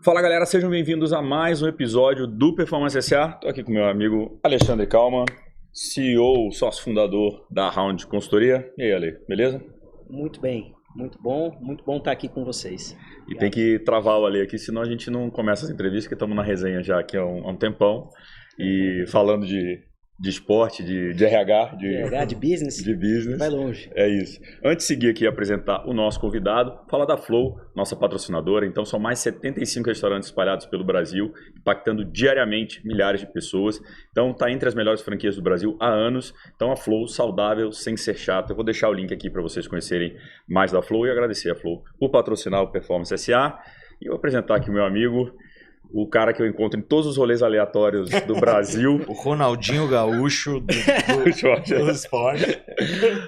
Fala galera, sejam bem-vindos a mais um episódio do Performance SA. Estou aqui com meu amigo Alexandre Kalman, CEO, sócio fundador da Round Consultoria. E aí, Ale, beleza? Muito bem, muito bom estar aqui com vocês. E tem que travar o Ale aqui, senão a gente não começa as entrevistas, que estamos na resenha já aqui há um tempão. E falando de esporte, de RH, de business, de business. Vai longe. É isso. Antes de seguir aqui e apresentar o nosso convidado, fala da Flow, nossa patrocinadora. Então, são mais 75 restaurantes espalhados pelo Brasil, impactando diariamente milhares de pessoas. Então, está entre as melhores franquias do Brasil há anos. Então, a Flow, saudável, sem ser chato. Eu vou deixar o link aqui para vocês conhecerem mais da Flow e agradecer a Flow por patrocinar o Performance SA. E eu vou apresentar aqui o meu amigo, o cara que eu encontro em todos os rolês aleatórios do Brasil. O Ronaldinho Gaúcho do esporte.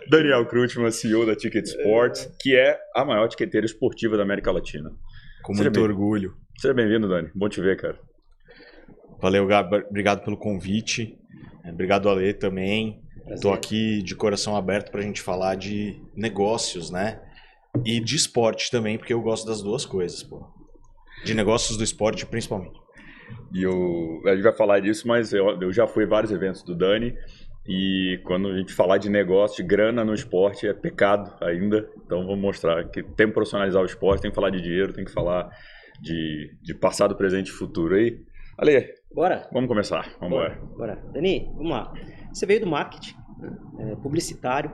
Daniel Krutman, CEO da Ticket Sports, que é a maior tiqueteira esportiva da América Latina. Com muito orgulho. Seja bem-vindo, Dani. Bom te ver, cara. Valeu, Gabi. Obrigado pelo convite. Obrigado, Ale, também. Estou aqui de coração aberto para a gente falar de negócios, né? E de esporte também, porque eu gosto das duas coisas, pô. De negócios do esporte, principalmente. E a gente vai falar disso, mas eu já fui a vários eventos do Dani. E quando a gente falar de negócio, de grana no esporte, é pecado ainda. Então vamos mostrar que tem que profissionalizar o esporte, tem que falar de dinheiro, tem que falar de passado, presente e futuro. Aí, Ale, bora? Vamos começar. Vamos embora. Bora. Dani, vamos lá. Você veio do marketing, publicitário.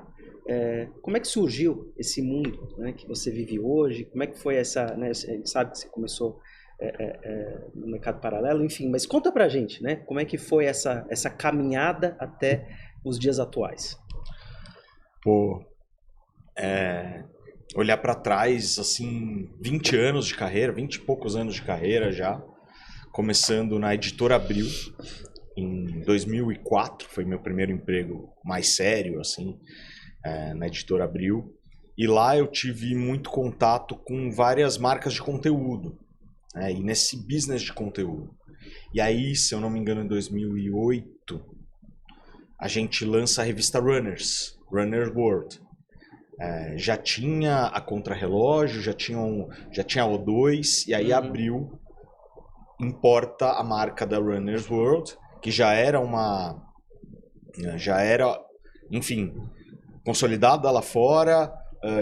Como é que surgiu esse mundo, né, que você vive hoje? Como é que foi essa... Né, a gente sabe que você começou no mercado paralelo, enfim, mas conta pra gente, né? Como é que foi essa caminhada até os dias atuais? Pô, olhar pra trás, assim, 20 anos de carreira, 20 e poucos anos de carreira já, começando na Editora Abril, em 2004, foi meu primeiro emprego mais sério, assim, na Editora Abril. E lá eu tive muito contato com várias marcas de conteúdo, né? E nesse business de conteúdo. E aí, se eu não me engano, em 2008, a gente lança a revista Runner's World. Já tinha a Contrarrelógio, já tinha a O2, e aí Abril importa a marca da Runner's World, que já era, enfim, consolidada lá fora,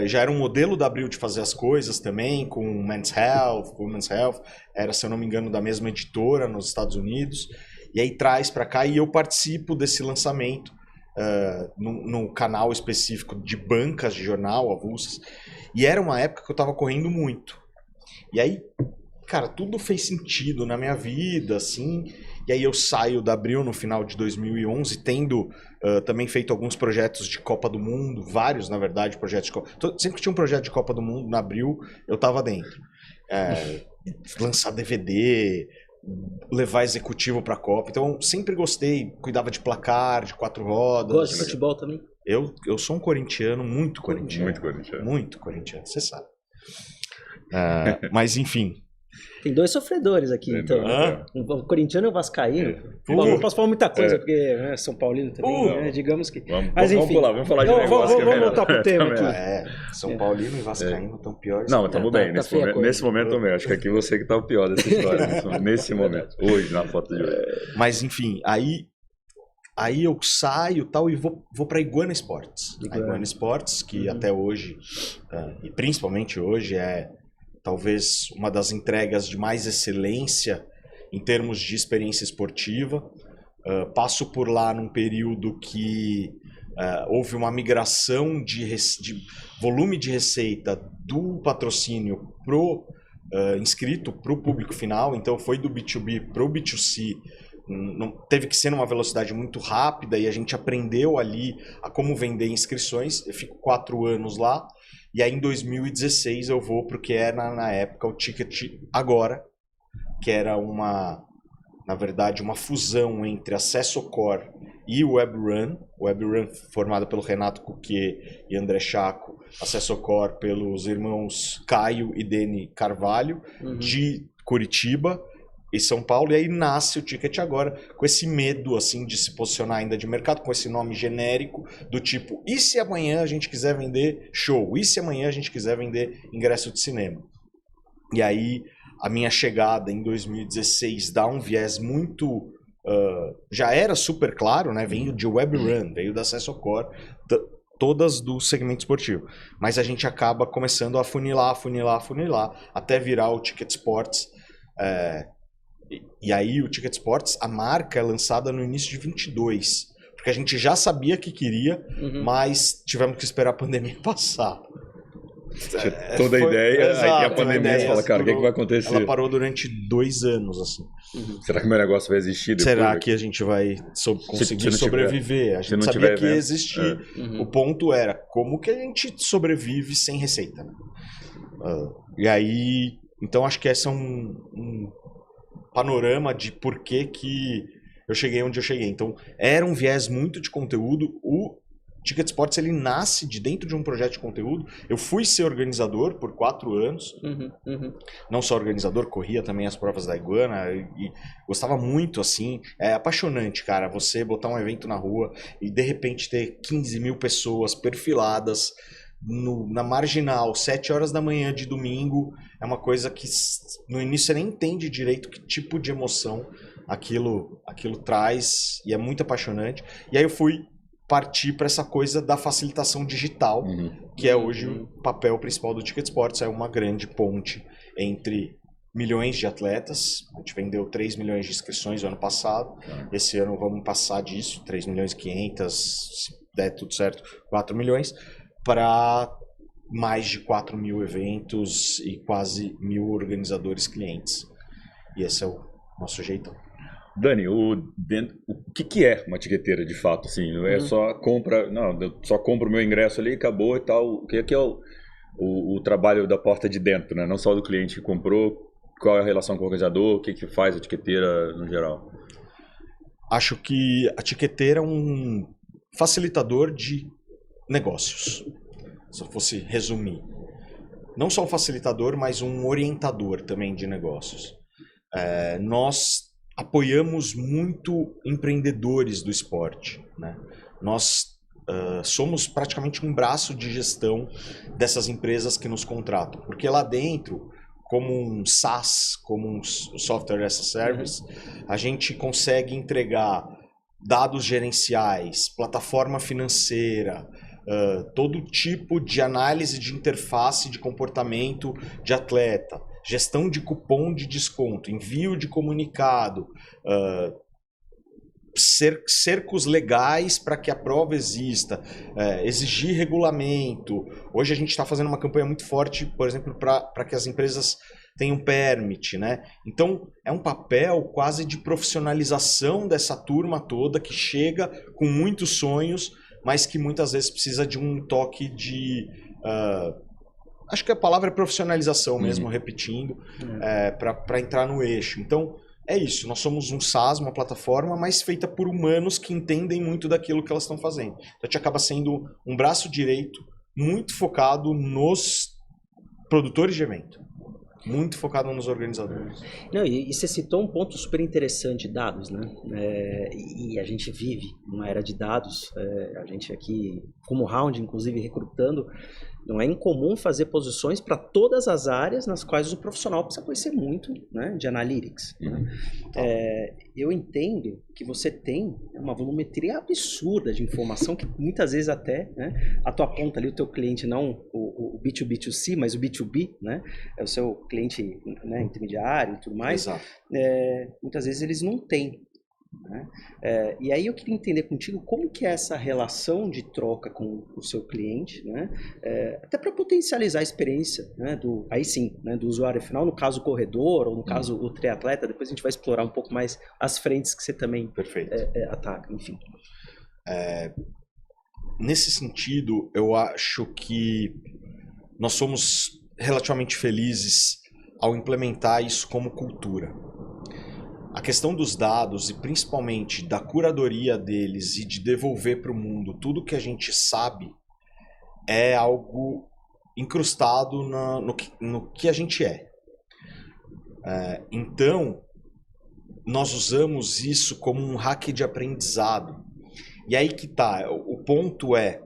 já era um modelo da Abril de fazer as coisas também, com Men's Health, Women's Health, era, se eu não me engano, da mesma editora nos Estados Unidos, e aí traz para cá, e eu participo desse lançamento no canal específico de bancas de jornal, avulsas, e era uma época que eu estava correndo muito, e aí, cara, tudo fez sentido na minha vida, assim. E aí eu saio da Abril no final de 2011, tendo também feito alguns projetos de Copa do Mundo, vários, na verdade, projetos de Copa. Sempre que tinha um projeto de Copa do Mundo na Abril, eu tava dentro. Lançar DVD, levar executivo pra Copa. Então, sempre gostei, cuidava de placar, de 4 rodas. Gosta de futebol também? Eu sou um corintiano, muito corintiano. Muito corintiano, você sabe. Mas, enfim... Tem dois sofredores aqui, então. O corintiano e o vascaíno. Bom, não posso falar muita coisa, porque São Paulino também, digamos que... Mas enfim. Vamos falar de negócio. Vamos voltar pro tema aqui. São Paulino e vascaíno estão piores. Não, estamos bem. Nesse momento também. Acho que aqui você que tá o pior dessa história. Nesse momento. Hoje, na foto de hoje. Mas, enfim, aí eu saio tal, e vou para Iguana Sports. A Iguana Sports, que até hoje, e principalmente hoje, é talvez uma das entregas de mais excelência em termos de experiência esportiva. Passo por lá num período que houve uma migração de volume de receita do patrocínio pro inscrito, para o público final. Então foi do B2B para o B2C. Teve que ser numa velocidade muito rápida, e a gente aprendeu ali a como vender inscrições. Eu fico 4 anos lá. E aí em 2016 eu vou pro que era na época o Ticket Agora, que era na verdade, uma fusão entre Acesso Core e o WebRun. O WebRun formado pelo Renato Cuquier e André Chaco, Acesso Core pelos irmãos Caio e Deni Carvalho, de Curitiba e São Paulo. E aí nasce o Ticket Agora, com esse medo assim de se posicionar ainda de mercado, com esse nome genérico do tipo, e se amanhã a gente quiser vender show? E se amanhã a gente quiser vender ingresso de cinema? E aí a minha chegada em 2016 dá um viés muito... já era super claro, né? Veio de WebRun, veio da Acesso Core, todas do segmento esportivo. Mas a gente acaba começando a afunilar, até virar o Ticket Sports. E aí o Ticket Sports, a marca é lançada no início de 22. Porque a gente já sabia que queria, mas tivemos que esperar a pandemia passar. Toda a ideia, exato, aí tem a pandemia, você fala, cara, o que vai acontecer? Ela parou durante 2 anos, assim. Será que o meu negócio vai existir depois? Será que a gente vai conseguir sobreviver? A gente sabia que ia existir. O ponto era, como que a gente sobrevive sem receita? E aí, então acho que esse é um panorama de por que eu cheguei onde eu cheguei. Então, era um viés muito de conteúdo. O Ticket Sports, ele nasce de dentro de um projeto de conteúdo. Eu fui ser organizador por 4 anos. Não só organizador, corria também as provas da Iguana e gostava muito, assim. É apaixonante, cara, você botar um evento na rua e de repente ter 15 mil pessoas perfiladas na Marginal, 7 horas da manhã de domingo. É uma coisa que no início você nem entende direito que tipo de emoção aquilo traz, e é muito apaixonante. E aí eu fui partir para essa coisa da facilitação digital, que é hoje o papel principal do Ticket Sports. É uma grande ponte entre milhões de atletas. A gente vendeu 3 milhões de inscrições no ano passado. Esse ano vamos passar disso, 3 milhões e 500, se der tudo certo, 4 milhões, para mais de 4 mil eventos e quase 1.000 organizadores clientes. E esse é o nosso jeitão. Dani, o que é uma tiqueteira de fato? Assim, não é só compra, não, eu só compro o meu ingresso ali e acabou e tal. O que é o trabalho da porta de dentro, né? Não só do cliente que comprou, qual é a relação com o organizador, o que faz a tiqueteira no geral? Acho que a tiqueteira é um facilitador de negócios, se eu fosse resumir. Não só um facilitador, mas um orientador também de negócios. Nós apoiamos muito empreendedores do esporte, né? Nós somos praticamente um braço de gestão dessas empresas que nos contratam, porque lá dentro, como um SaaS, como um Software as a Service, a gente consegue entregar dados gerenciais, plataforma financeira, todo tipo de análise de interface de comportamento de atleta, gestão de cupom de desconto, envio de comunicado, cercos legais para que a prova exista, exigir regulamento. Hoje a gente está fazendo uma campanha muito forte, por exemplo, para que as empresas tenham permit, né? Então é um papel quase de profissionalização dessa turma toda que chega com muitos sonhos, mas que muitas vezes precisa de um toque de... acho que a palavra é profissionalização mesmo, repetindo, para entrar no eixo. Então, é isso. Nós somos um SaaS, uma plataforma, mas feita por humanos que entendem muito daquilo que elas estão fazendo. Então, a gente acaba sendo um braço direito muito focado nos produtores de evento. Muito focado nos organizadores. Não, e você citou um ponto super interessante, dados, né? E a gente vive uma era de dados. A gente aqui, como Round, inclusive, recrutando, não é incomum fazer posições para todas as áreas nas quais o profissional precisa conhecer muito, né, de analytics. Né? Eu entendo que você tem uma volumetria absurda de informação que muitas vezes até, né, a tua ponta ali, o teu cliente, não o B2B2C, mas o B2B, né, é o seu cliente, né, intermediário e tudo mais. Exato. Muitas vezes eles não têm. Né? E aí eu queria entender contigo como que é essa relação de troca com o seu cliente, né? Até para potencializar a experiência, né, aí sim, né, do usuário final, no caso o corredor ou no caso o triatleta. Depois a gente vai explorar um pouco mais as frentes que você também ataca, enfim. Nesse sentido, eu acho que nós somos relativamente felizes ao implementar isso como cultura. A questão dos dados e principalmente da curadoria deles e de devolver para o mundo tudo que a gente sabe é algo incrustado no que a gente é. Então, nós usamos isso como um hack de aprendizado. E aí que tá, o ponto é,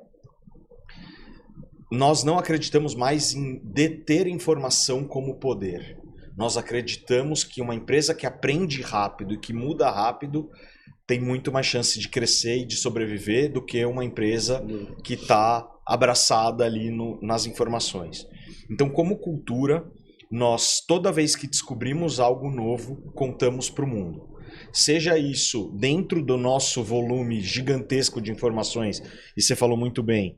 nós não acreditamos mais em deter informação como poder. Nós acreditamos que uma empresa que aprende rápido e que muda rápido tem muito mais chance de crescer e de sobreviver do que uma empresa que está abraçada ali nas informações. Então, como cultura, nós, toda vez que descobrimos algo novo, contamos para o mundo. Seja isso dentro do nosso volume gigantesco de informações, e você falou muito bem,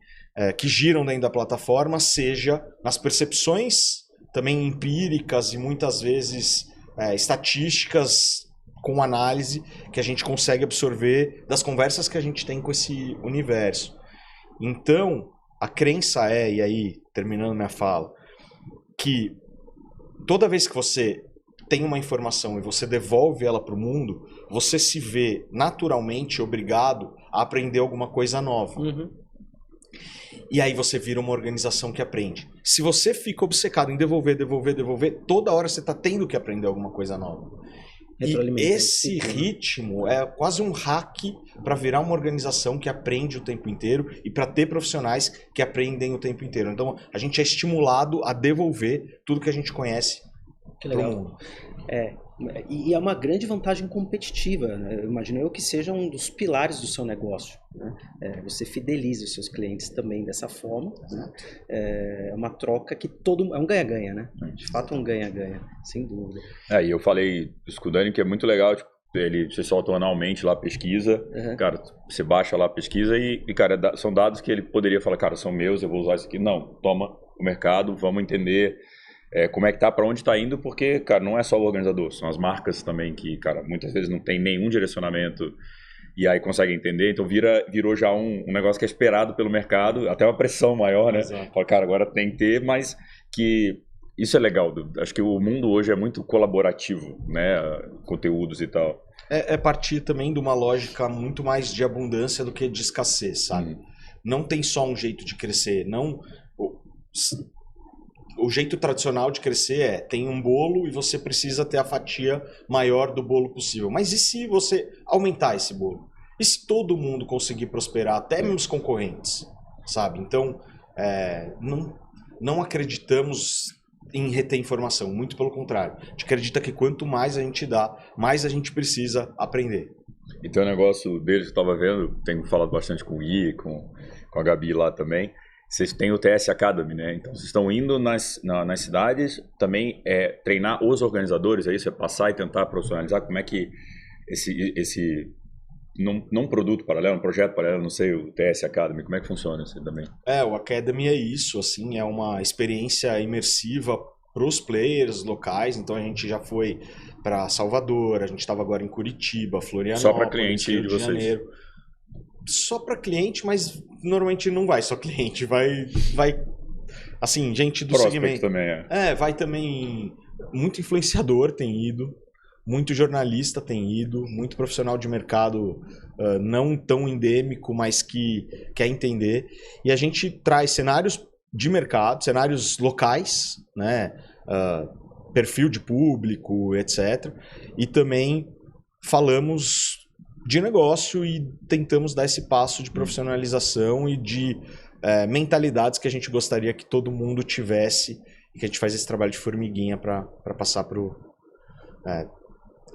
que giram dentro da plataforma, seja nas percepções também empíricas e muitas vezes estatísticas com análise que a gente consegue absorver das conversas que a gente tem com esse universo. Então, a crença e aí, terminando minha fala, que toda vez que você tem uma informação e você devolve ela para o mundo, você se vê naturalmente obrigado a aprender alguma coisa nova. Uhum. E aí você vira uma organização que aprende. Se você fica obcecado em devolver, toda hora você está tendo que aprender alguma coisa nova. E esse ritmo é quase um hack para virar uma organização que aprende o tempo inteiro e para ter profissionais que aprendem o tempo inteiro. Então, a gente é estimulado a devolver tudo que a gente conhece para o mundo. E é uma grande vantagem competitiva, né? Eu imagino que seja um dos pilares do seu negócio, né? Você fideliza os seus clientes também dessa forma, né? É uma troca que é um ganha-ganha, né? De fato é um ganha-ganha, sem dúvida. E eu falei isso com o Dani, que é muito legal, tipo, você solta anualmente lá a pesquisa, cara, você baixa lá a pesquisa e cara, são dados que ele poderia falar, cara, são meus, eu vou usar isso aqui. Não, toma o mercado, vamos entender como é que tá, para onde tá indo, porque, cara, não é só o organizador, são as marcas também que, cara, muitas vezes não tem nenhum direcionamento e aí conseguem entender, então virou já um negócio que é esperado pelo mercado, até uma pressão maior, né? Fala, cara, agora tem que ter, mas que isso é legal, acho que o mundo hoje é muito colaborativo, né? Conteúdos e tal. É partir também de uma lógica muito mais de abundância do que de escassez, sabe? Não tem só um jeito de crescer, não... O jeito tradicional de crescer tem um bolo e você precisa ter a fatia maior do bolo possível. Mas e se você aumentar esse bolo? E se todo mundo conseguir prosperar, até mesmo os concorrentes, sabe? Então, não acreditamos em reter informação, muito pelo contrário. A gente acredita que quanto mais a gente dá, mais a gente precisa aprender. E tem um negócio deles que eu estava vendo, tenho falado bastante com o Gui, com a Gabi lá também. Vocês têm o TS Academy, né? Então, vocês estão indo nas cidades também treinar os organizadores, é isso? É passar e tentar profissionalizar? Como é que esse num produto paralelo, um projeto paralelo, não sei, o TS Academy, como é que funciona isso também? O Academy é isso, assim, é uma experiência imersiva para os players locais. Então, a gente já foi para Salvador, a gente estava agora em Curitiba, Florianópolis, só para cliente Rio de de vocês? Janeiro. Só para cliente, mas normalmente não vai só cliente, vai assim, gente do Prospect segmento também vai também, muito influenciador tem ido, muito jornalista tem ido, muito profissional de mercado não tão endêmico, mas que quer entender, e a gente traz cenários de mercado, cenários locais, né, perfil de público, etc, e também falamos de negócio e tentamos dar esse passo de profissionalização e de mentalidades que a gente gostaria que todo mundo tivesse, e que a gente faz esse trabalho de formiguinha para passar para o...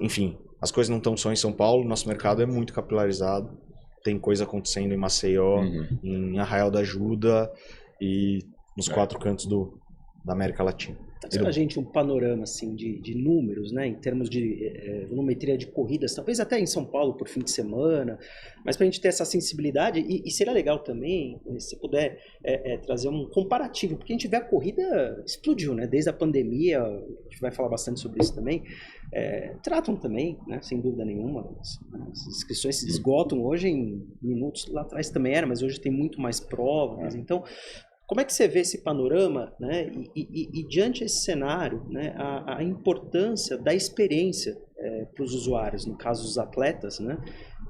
enfim, as coisas não estão só em São Paulo, nosso mercado é muito capilarizado, tem coisa acontecendo em Maceió, em Arraial da Ajuda e nos 4 cantos da América Latina. Traz pra gente um panorama assim, de números, né, em termos de volumetria de corridas, talvez até em São Paulo por fim de semana, mas para a gente ter essa sensibilidade, e seria legal também, se puder trazer um comparativo, porque a gente vê a corrida explodiu, né, desde a pandemia, a gente vai falar bastante sobre isso também, tratam também, né, sem dúvida nenhuma, as inscrições se esgotam hoje em minutos, lá atrás também era, mas hoje tem muito mais provas, então... Como é que você vê esse panorama, né? E diante desse cenário, né, a importância da experiência para os usuários, no caso os atletas, né?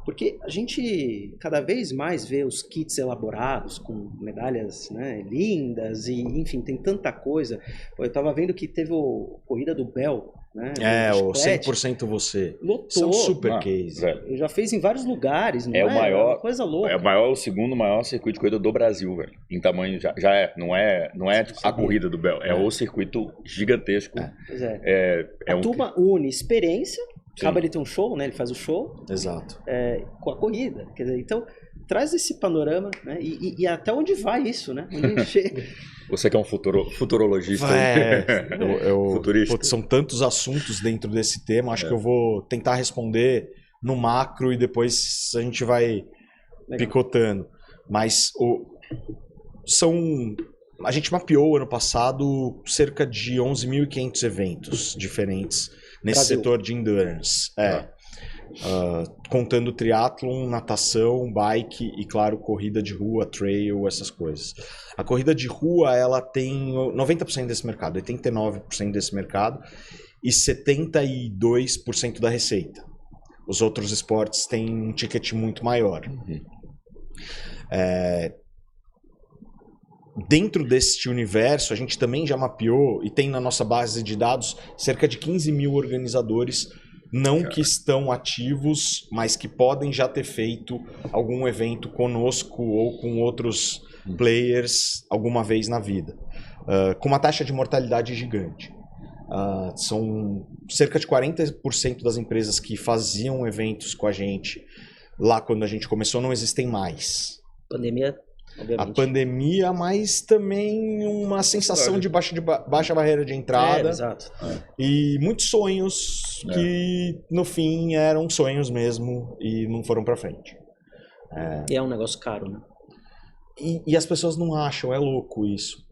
Porque a gente cada vez mais vê os kits elaborados com medalhas, né, lindas e, enfim, tem tanta coisa. Eu estava vendo que teve a corrida do Bell, né? O Chiclete. 100% você. Lotou. Isso é um super case. Velho. Já fez em vários lugares, não É o maior- Uma coisa louca. É o segundo maior circuito de corrida do Brasil, velho. Em tamanho já é. Não é a corrida do Bel. É o circuito gigantesco. Pois é. É A um... turma une experiência, Sim. acaba ele ter um show, né? Ele faz o show Exato. com a corrida. Quer dizer, então, traz esse panorama, né? E até onde vai isso, né? Onde a gente chega. Você que é um futurologista. Futurista. Putz, são tantos assuntos dentro desse tema, acho que eu vou tentar responder no macro e depois a gente vai picotando. Mas a gente mapeou ano passado cerca de 11.500 eventos diferentes nesse Brasil. setor de endurance. Contando triatlon, natação, bike e, claro, corrida de rua, trail, essas coisas. A corrida de rua, ela tem 90% desse mercado, 89% desse mercado e 72% da receita. Os outros esportes têm um ticket muito maior. Dentro deste universo, a gente também já mapeou e tem na nossa base de dados cerca de 15 mil organizadores que estão ativos, mas que podem já ter feito algum evento conosco ou com outros players alguma vez na vida. Com uma taxa de mortalidade gigante. São cerca de 40% das empresas que faziam eventos com a gente lá quando a gente começou não existem mais. Pandemia, obviamente. A pandemia, mas também uma sensação de baixa barreira de entrada. Exato. E muitos sonhos que no fim eram sonhos mesmo e não foram pra frente. E é um negócio caro, né? E as pessoas não acham, é louco isso.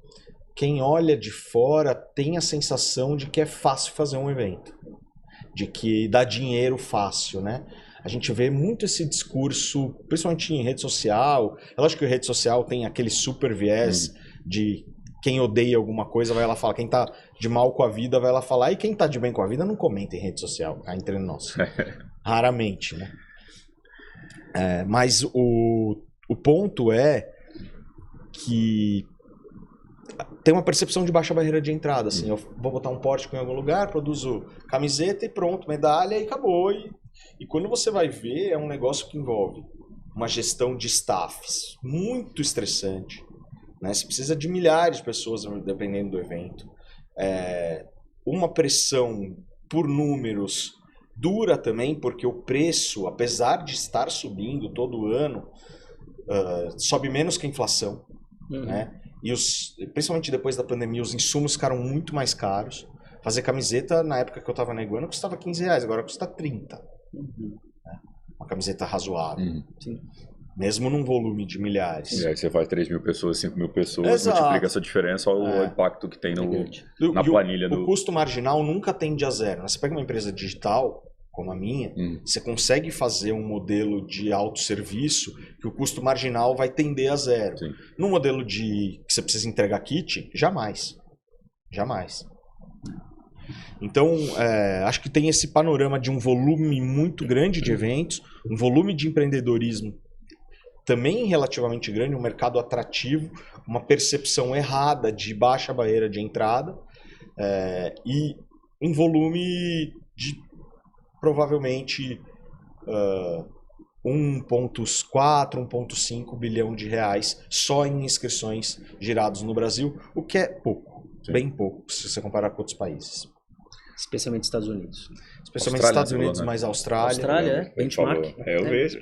Quem olha de fora tem a sensação de que é fácil fazer um evento. De que dá dinheiro fácil, né? A gente vê muito esse discurso, principalmente em rede social. É lógico que a rede social tem aquele super viés de quem odeia alguma coisa vai lá falar. Quem tá de mal com a vida vai lá falar. E quem tá de bem com a vida não comenta em rede social, cá entre nós. Raramente, né? Mas o ponto é que tem uma percepção de baixa barreira de entrada. Assim, eu vou botar um pórtico em algum lugar, produzo camiseta e pronto, medalha e acabou. E quando você vai ver, é um negócio que envolve uma gestão de staffs muito estressante. Né? Você precisa de milhares de pessoas dependendo do evento. Uma pressão por números dura também, porque o preço, apesar de estar subindo todo ano, sobe menos que a inflação. Né? E principalmente depois da pandemia, os insumos ficaram muito mais caros. Fazer camiseta, na época que eu estava na Iguana, custava R$15, agora custa 30. Uma camiseta razoável. Sim. Mesmo num volume de milhares. E aí você faz 3 mil pessoas, 5 mil pessoas, Exato. multiplica essa diferença, o impacto que tem na planilha. O custo marginal nunca tende a zero. Você pega uma empresa digital, como a minha, você consegue fazer um modelo de autosserviço que o custo marginal vai tender a zero. Sim. No modelo que você precisa entregar kit, jamais. Jamais. Então, acho que tem esse panorama de um volume muito grande de eventos, um volume de empreendedorismo também relativamente grande, um mercado atrativo, uma percepção errada de baixa barreira de entrada e um volume de provavelmente 1,4, 1,5 bilhão de reais só em inscrições girados no Brasil, o que é pouco, bem pouco, se você comparar com outros países. Especialmente Estados Unidos. Especialmente Austrália, Estados Unidos, né? mas Austrália. Austrália, benchmark. Eu vejo.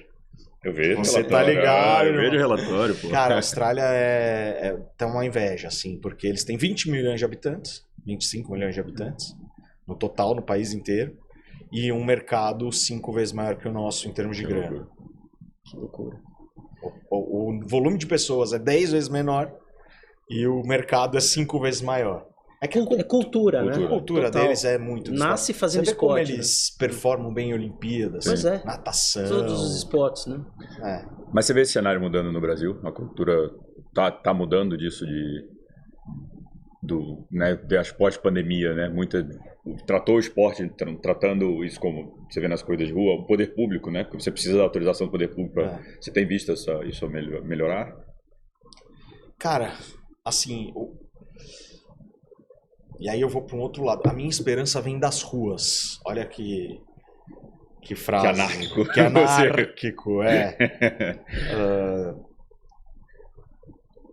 Eu vejo. Você tá ligado, Eu vejo irmão. relatório, pô. Cara, a Austrália tem uma inveja, assim, porque eles têm 20 milhões de habitantes, 25 milhões de habitantes, no total, no país inteiro, e um mercado 5 vezes maior que o nosso em termos de grana. Que loucura. O volume de pessoas é 10 vezes menor e o mercado é 5 vezes maior. É que É cultura, né? a cultura Total. deles é muito... Nasce fazendo Você vê como esporte, eles performam bem em Olimpíadas, Pois é. natação... Todos os esportes, né? Mas você vê esse cenário mudando no Brasil? A cultura tá mudando disso né, pós-pandemia, né? Tratou o esporte, tratando isso como você vê nas corridas de rua, o poder público, né? Porque você precisa da autorização do poder público. Você tem visto isso melhorar? Cara, assim... E aí eu vou para um outro lado. A minha esperança vem das ruas. Olha que frase. Que anárquico. Que anárquico, é.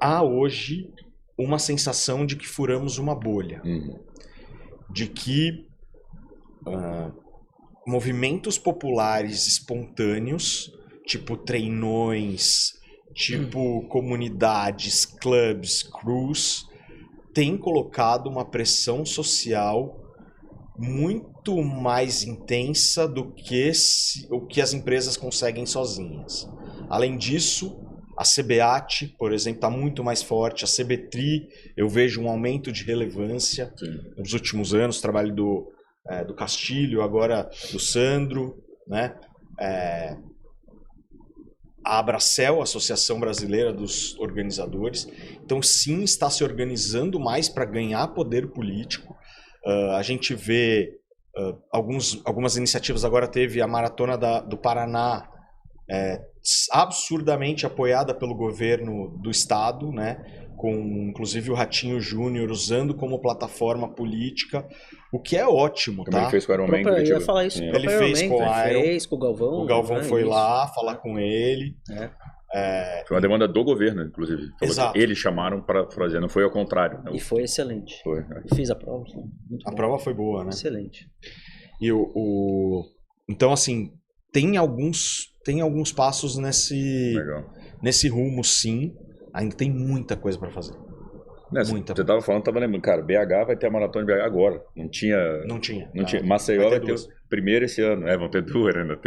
Há hoje uma sensação de que furamos uma bolha. De que movimentos populares espontâneos, tipo treinões, tipo comunidades, clubs, crews, têm colocado uma pressão social muito mais intensa do que o que as empresas conseguem sozinhas. Além disso, a CBAT, por exemplo, está muito mais forte. A CBTRI, eu vejo um aumento de relevância nos últimos anos. Trabalho do Castilho, agora do Sandro, né? A Abracel, Associação Brasileira dos Organizadores. Então, sim, está se organizando mais para ganhar poder político. A gente vê algumas iniciativas. Agora teve a Maratona do Paraná, absurdamente apoiada pelo governo do estado, né? Com inclusive o Ratinho Júnior usando como plataforma política, o que é ótimo, Como tá? ele fez com o Iron Man. Eu ia falar isso. Ele fez com o Iron. Fez com o Galvão. O Galvão foi lá falar com ele. Foi uma demanda do governo, inclusive. Exato. Eles chamaram para fazer, não foi ao contrário. Né? E foi excelente. Foi. Fiz a prova. A prova foi boa, né? Excelente. E então, assim, tem alguns passos nesse rumo, sim. Ainda tem muita coisa para fazer. Você tava falando, tava lembrando, cara, BH vai ter a maratona de BH agora. Não tinha. Maceió vai ter primeiro esse ano. Vão ter duas ainda.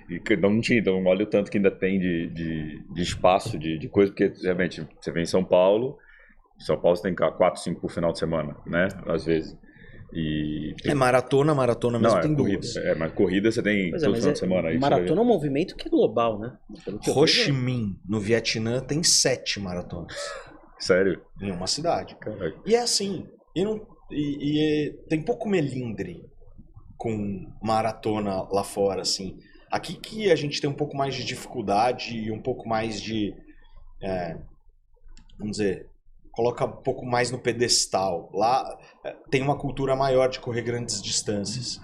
E não tinha, então olha o tanto que ainda tem de espaço, de coisa, porque realmente você vem em São Paulo você tem 4, 5 por final de semana, né? Às vezes. Maratona mesmo tem corrida, duas. Mas corrida você tem todo final de semana. Aí maratona é um movimento que é global, né? Ho Chi Minh, no Vietnã, tem 7 maratonas. Sério? Em uma cidade. Caraca. E é assim, tem pouco melindre com maratona lá fora, assim. Aqui que a gente tem um pouco mais de dificuldade e um pouco mais de, vamos dizer, coloca um pouco mais no pedestal. Lá tem uma cultura maior de correr grandes distâncias.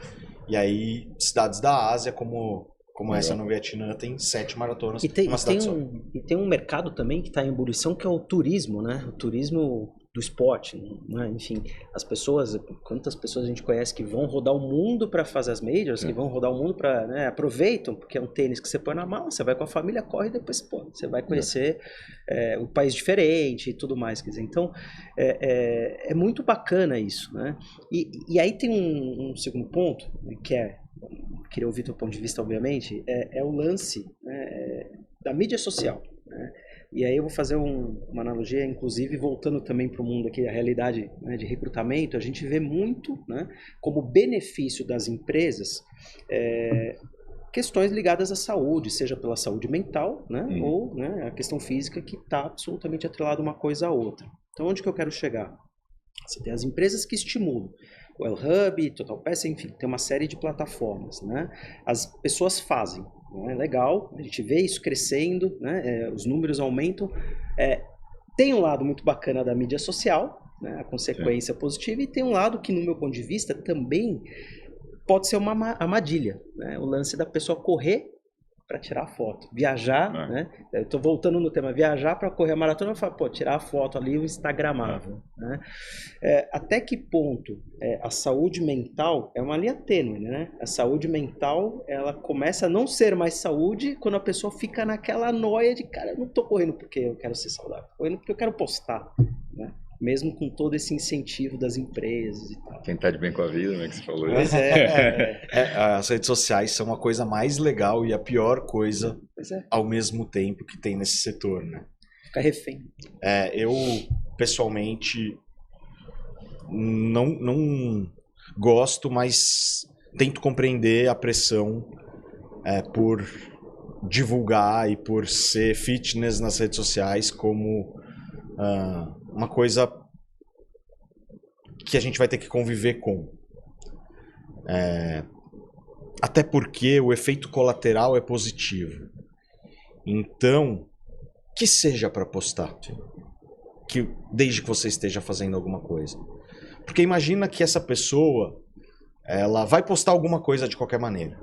E aí, cidades da Ásia, como essa no Vietnã, tem 7 maratonas numa cidade só. E tem um mercado também que está em ebulição, que é o turismo, né? O turismo do esporte, né? Enfim, quantas pessoas a gente conhece que vão rodar o mundo para fazer as majors, que vão rodar o mundo para, né, aproveitam, porque é um tênis que você põe na mão, você vai com a família, corre e depois, você vai conhecer um país diferente e tudo mais, quer dizer, então é muito bacana isso, né? E aí tem um segundo ponto, que queria ouvir teu ponto de vista, obviamente, é o lance, né, da mídia social, né? E aí eu vou fazer uma analogia, inclusive voltando também para o mundo aqui, a realidade, né, de recrutamento, a gente vê muito, né, como benefício das empresas questões ligadas à saúde, seja pela saúde mental, né, ou, né, a questão física, que está absolutamente atrelada uma coisa à outra. Então onde que eu quero chegar? Você tem as empresas que estimulam, o L-Hub, Total Pass, enfim, tem uma série de plataformas, né? As pessoas fazem, né? Legal, a gente vê isso crescendo, né? Os números aumentam. Tem um lado muito bacana da mídia social, né? A consequência positiva, e tem um lado que, no meu ponto de vista, também pode ser uma armadilha, né? O lance da pessoa correr para tirar foto, viajar, né? Eu tô voltando no tema, viajar para correr a maratona, eu falo, tirar a foto ali, o instagramável, né? Até que ponto a saúde mental é uma linha tênue, né? A saúde mental, ela começa a não ser mais saúde quando a pessoa fica naquela noia de, cara, eu não tô correndo porque eu quero ser saudável, tô correndo porque eu quero postar, né? Mesmo com todo esse incentivo das empresas e tal. Quem tá de bem com a vida, né, que você falou. Mas as redes sociais são a coisa mais legal e a pior coisa ao mesmo tempo que tem nesse setor, né? Fica refém. Eu, pessoalmente, não gosto, mas tento compreender a pressão por divulgar e por ser fitness nas redes sociais como uma coisa que a gente vai ter que conviver com. Até porque o efeito colateral é positivo. Então, que seja para postar. Desde que você esteja fazendo alguma coisa. Porque imagina que essa pessoa, ela vai postar alguma coisa de qualquer maneira.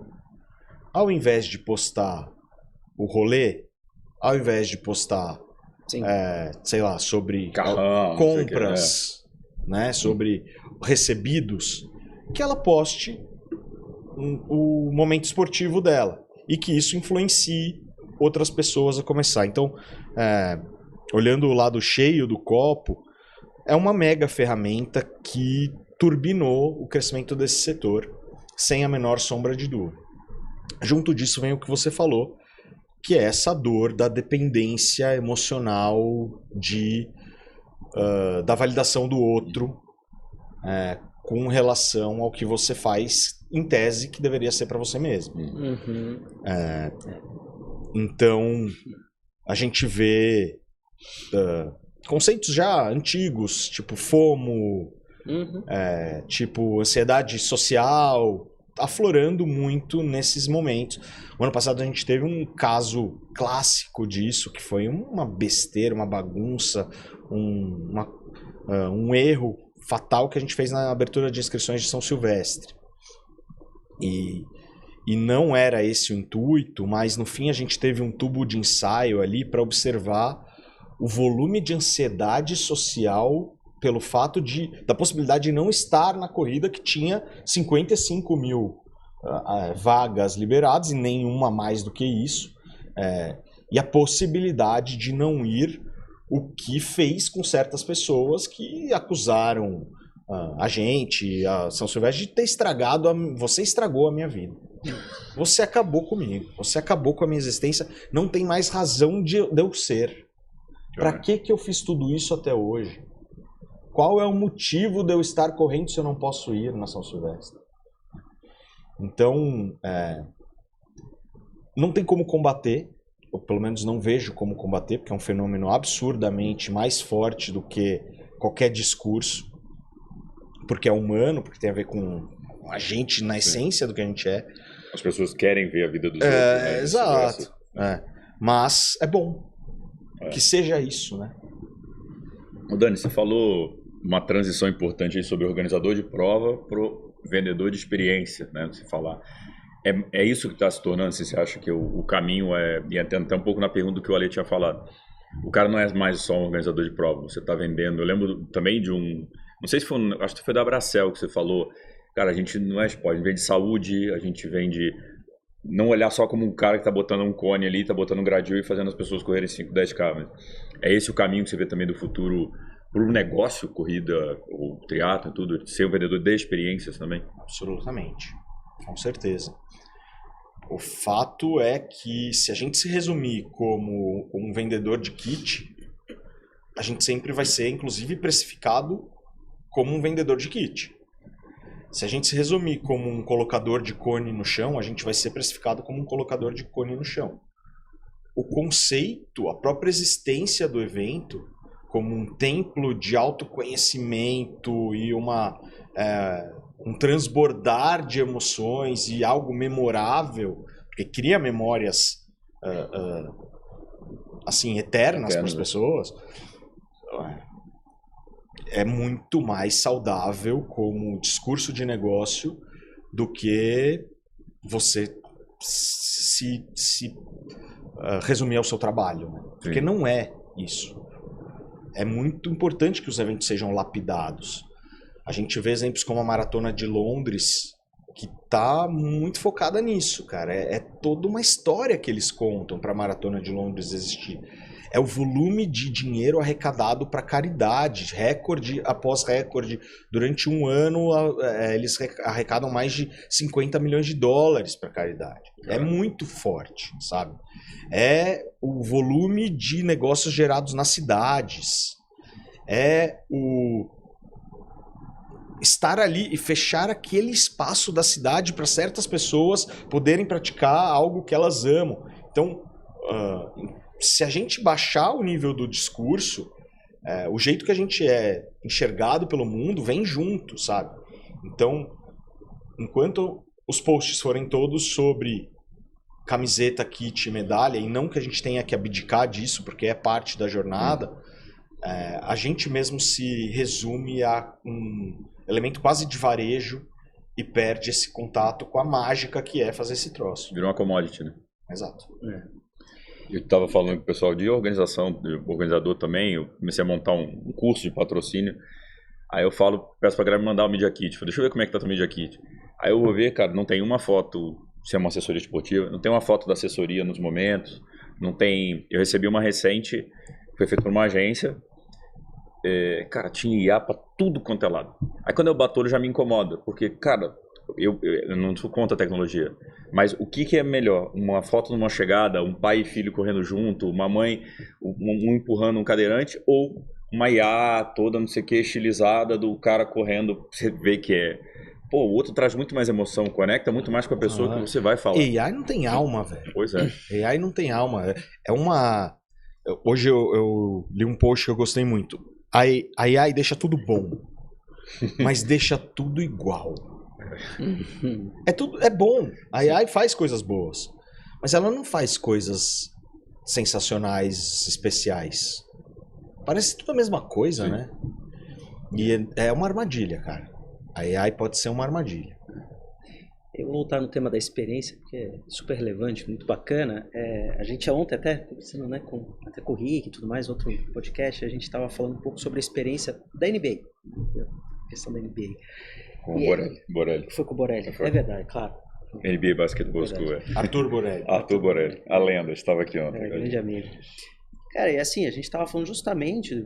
Ao invés de postar o rolê, ao invés de postar, sei lá, sobre Carrão, compras, né, sobre recebidos, que ela poste o momento esportivo dela. E que isso influencie outras pessoas a começar. Então, olhando o lado cheio do copo, é uma mega ferramenta que turbinou o crescimento desse setor, sem a menor sombra de dúvida. Junto disso vem o que você falou, que é essa dor da dependência emocional da validação do outro com relação ao que você faz, em tese, que deveria ser para você mesmo. Uhum. Então, a gente vê conceitos já antigos, tipo FOMO, tipo ansiedade social, aflorando muito nesses momentos. O ano passado a gente teve um caso clássico disso, que foi uma besteira, uma bagunça, um erro fatal que a gente fez na abertura de inscrições de São Silvestre. E não era esse o intuito, mas no fim a gente teve um tubo de ensaio ali para observar o volume de ansiedade social pelo fato da possibilidade de não estar na corrida, que tinha 55 mil vagas liberadas e nenhuma mais do que isso, e a possibilidade de não ir, o que fez com certas pessoas que acusaram a gente, a São Silvestre, de ter estragado, você estragou a minha vida. Você acabou comigo, você acabou com a minha existência, não tem mais razão de eu ser. Para que eu fiz tudo isso até hoje? Qual é o motivo de eu estar correndo se eu não posso ir na São Silvestre? Então, não tem como combater, ou pelo menos não vejo como combater, porque é um fenômeno absurdamente mais forte do que qualquer discurso, porque é humano, porque tem a ver com a gente na essência do que a gente é. As pessoas querem ver a vida dos outros, né? Exato. Mas é bom que seja isso, né? Dani, você falou uma transição importante aí sobre o organizador de prova para o vendedor de experiência, né? Você falar. É isso que está se tornando, se você acha que o caminho e até um pouco na pergunta que o Ale tinha falado, o cara não é mais só um organizador de prova, você está vendendo. Eu lembro também de não sei se foi, acho que foi da Abracel que você falou, cara, a gente não é esporte, a gente vende saúde, a gente vende, não olhar só como um cara que está botando um cone ali, está botando um gradil e fazendo as pessoas correrem 5, 10K. Mas é esse o caminho que você vê também do futuro para o negócio, corrida, ou triatlo e tudo, ser um vendedor de experiências também? Absolutamente, com certeza. O fato é que se a gente se resumir como um vendedor de kit, a gente sempre vai ser, inclusive, precificado como um vendedor de kit. Se a gente se resumir como um colocador de cone no chão, a gente vai ser precificado como um colocador de cone no chão. O conceito, a própria existência do evento, como um templo de autoconhecimento e um transbordar de emoções e algo memorável, porque cria memórias assim, eternas para as pessoas, é muito mais saudável como discurso de negócio do que você se resumir ao seu trabalho, né? Porque não é isso. É muito importante que os eventos sejam lapidados. A gente vê exemplos como a Maratona de Londres, que tá muito focada nisso, cara. É toda uma história que eles contam para a Maratona de Londres existir. É o volume de dinheiro arrecadado para caridade, recorde após recorde. Durante um ano, eles arrecadam mais de 50 milhões de dólares para caridade. É muito forte, sabe? É o volume de negócios gerados nas cidades. É o estar ali e fechar aquele espaço da cidade para certas pessoas poderem praticar algo que elas amam. Então, se a gente baixar o nível do discurso, o jeito que a gente é enxergado pelo mundo vem junto, sabe? Então, enquanto os posts forem todos sobre camiseta, kit, medalha, e não que a gente tenha que abdicar disso, porque é parte da jornada, a gente mesmo se resume a elemento quase de varejo e perde esse contato com a mágica que é fazer esse troço. Virou uma commodity, né? Exato. Eu estava falando com o pessoal de organização, de organizador também, eu comecei a montar um curso de patrocínio. Aí eu peço pra galera me mandar o Media Kit. Deixa eu ver como é que tá o Media Kit. Aí eu vou ver, cara, não tem uma foto, se é uma assessoria esportiva, não tem uma foto da assessoria nos momentos, não tem... Eu recebi uma recente, foi feita por uma agência, cara, tinha IA pra tudo quanto é lado. Aí quando eu bato o olho já me incomoda, porque, cara, eu não sou contra a tecnologia, mas o que é melhor? Uma foto numa chegada, um pai e filho correndo junto, uma mãe, um empurrando um cadeirante, ou uma IA toda, não sei o que, estilizada do cara correndo, você vê que é... Pô, o outro traz muito mais emoção, conecta muito mais com a pessoa que você vai falar. AI não tem alma, velho. Pois é. AI não tem alma. É uma... Hoje eu li um post que eu gostei muito. A AI deixa tudo bom, mas deixa tudo igual. É bom. A AI faz coisas boas, mas ela não faz coisas sensacionais, especiais. Parece tudo a mesma coisa, né? E é uma armadilha, cara. A AI pode ser uma armadilha. Eu vou voltar no tema da experiência, porque é super relevante, muito bacana. A gente ontem até, conversando, né, até com o Rick e tudo mais, outro podcast, a gente estava falando um pouco sobre a experiência da NBA. A questão da NBA. Com o Borelli. Foi com o Borelli, é verdade, claro. NBA Basketball School. Arthur Borelli. Arthur Borelli, a lenda, estava aqui ontem. Grande amigo. Cara, e assim, a gente estava falando justamente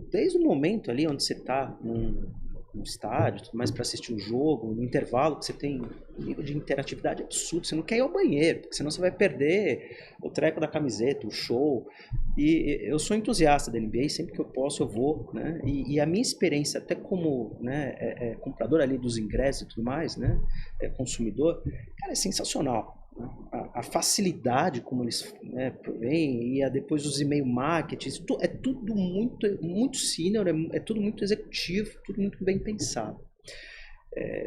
desde o momento ali onde você está no estádio, tudo mais, para assistir o jogo, no intervalo, que você tem um nível de interatividade absurdo, você não quer ir ao banheiro, porque senão você vai perder o treco da camiseta, o show. E eu sou entusiasta da NBA, sempre que eu posso eu vou, né? E a minha experiência, até como, né, comprador ali dos ingressos e tudo mais, né, consumidor, cara, é sensacional. A facilidade como eles, né, provêm, e depois os e-mail marketing, é tudo muito senior, é tudo muito executivo, tudo muito bem pensado.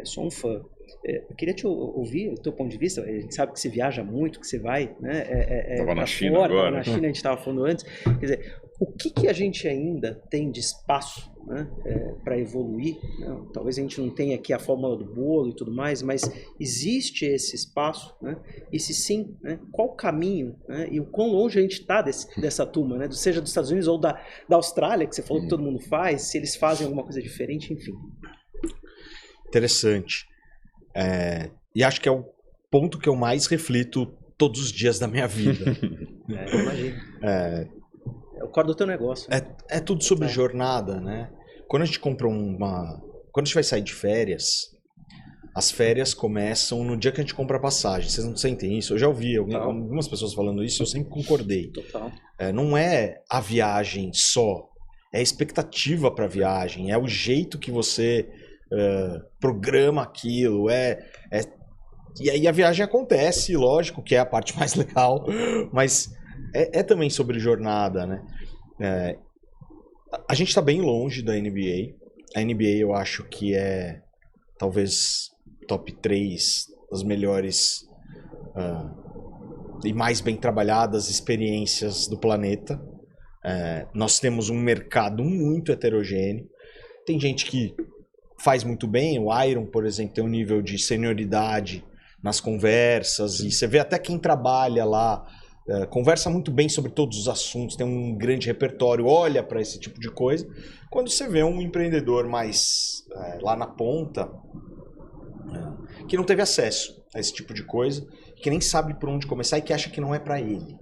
Sou um fã. Eu queria te ouvir o teu ponto de vista. A gente sabe que você viaja muito, que você vai, né? Estava na China agora. Na China, a gente estava falando antes. Quer dizer, o que a gente ainda tem de espaço, né, para evoluir? Né? Talvez a gente não tenha aqui a fórmula do bolo e tudo mais, mas existe esse espaço, né? E se sim, né, qual o caminho, né, e o quão longe a gente está dessa turma, né? Seja dos Estados Unidos ou da Austrália, que você falou que todo mundo faz, se eles fazem alguma coisa diferente, enfim. Interessante. E acho que é o ponto que eu mais reflito todos os dias da minha vida. Eu imagino. É o core do teu negócio. É tudo sobre jornada, né? Quando a gente compra Quando a gente vai sair de férias, as férias começam no dia que a gente compra a passagem. Vocês não sentem isso? Eu já ouvi algumas pessoas falando isso e eu sempre concordei. Total. Não é a viagem só. É a expectativa para a viagem. É o jeito que você programa aquilo. E aí a viagem acontece, lógico, que é a parte mais legal. Mas é também sobre jornada, né? A gente está bem longe da NBA. A NBA eu acho que é talvez top 3 das melhores e mais bem trabalhadas experiências do planeta. Nós temos um mercado muito heterogêneo. Tem gente que faz muito bem. O Iron, por exemplo, tem um nível de senioridade nas conversas. E você vê até quem trabalha lá conversa muito bem sobre todos os assuntos, tem um grande repertório, olha para esse tipo de coisa. Quando você vê um empreendedor mais lá na ponta, que não teve acesso a esse tipo de coisa, que nem sabe por onde começar e que acha que não é para ele.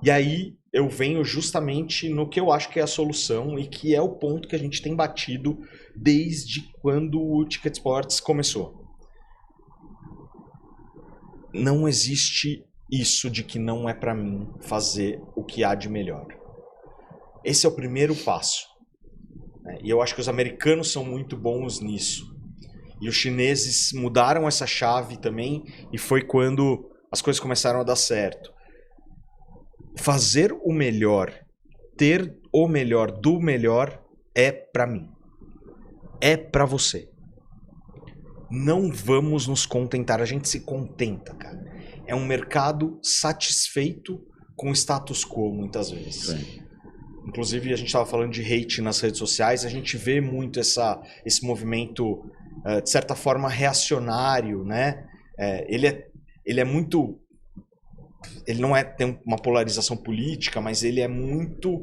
E aí eu venho justamente no que eu acho que é a solução e que é o ponto que a gente tem batido desde quando o Ticket Sports começou. Não existe isso de que não é para mim fazer o que há de melhor. Esse é o primeiro passo. E eu acho que os americanos são muito bons nisso. E os chineses mudaram essa chave também, e foi quando as coisas começaram a dar certo. Fazer o melhor, ter o melhor do melhor é para mim. É para você. Não vamos nos contentar, a gente se contenta, cara. É um mercado satisfeito com o status quo, muitas vezes. inclusive a gente estava falando de hate nas redes sociais, a gente vê muito esse movimento, de certa forma, reacionário, né? Ele é muito... Ele não tem uma polarização política, mas ele é muito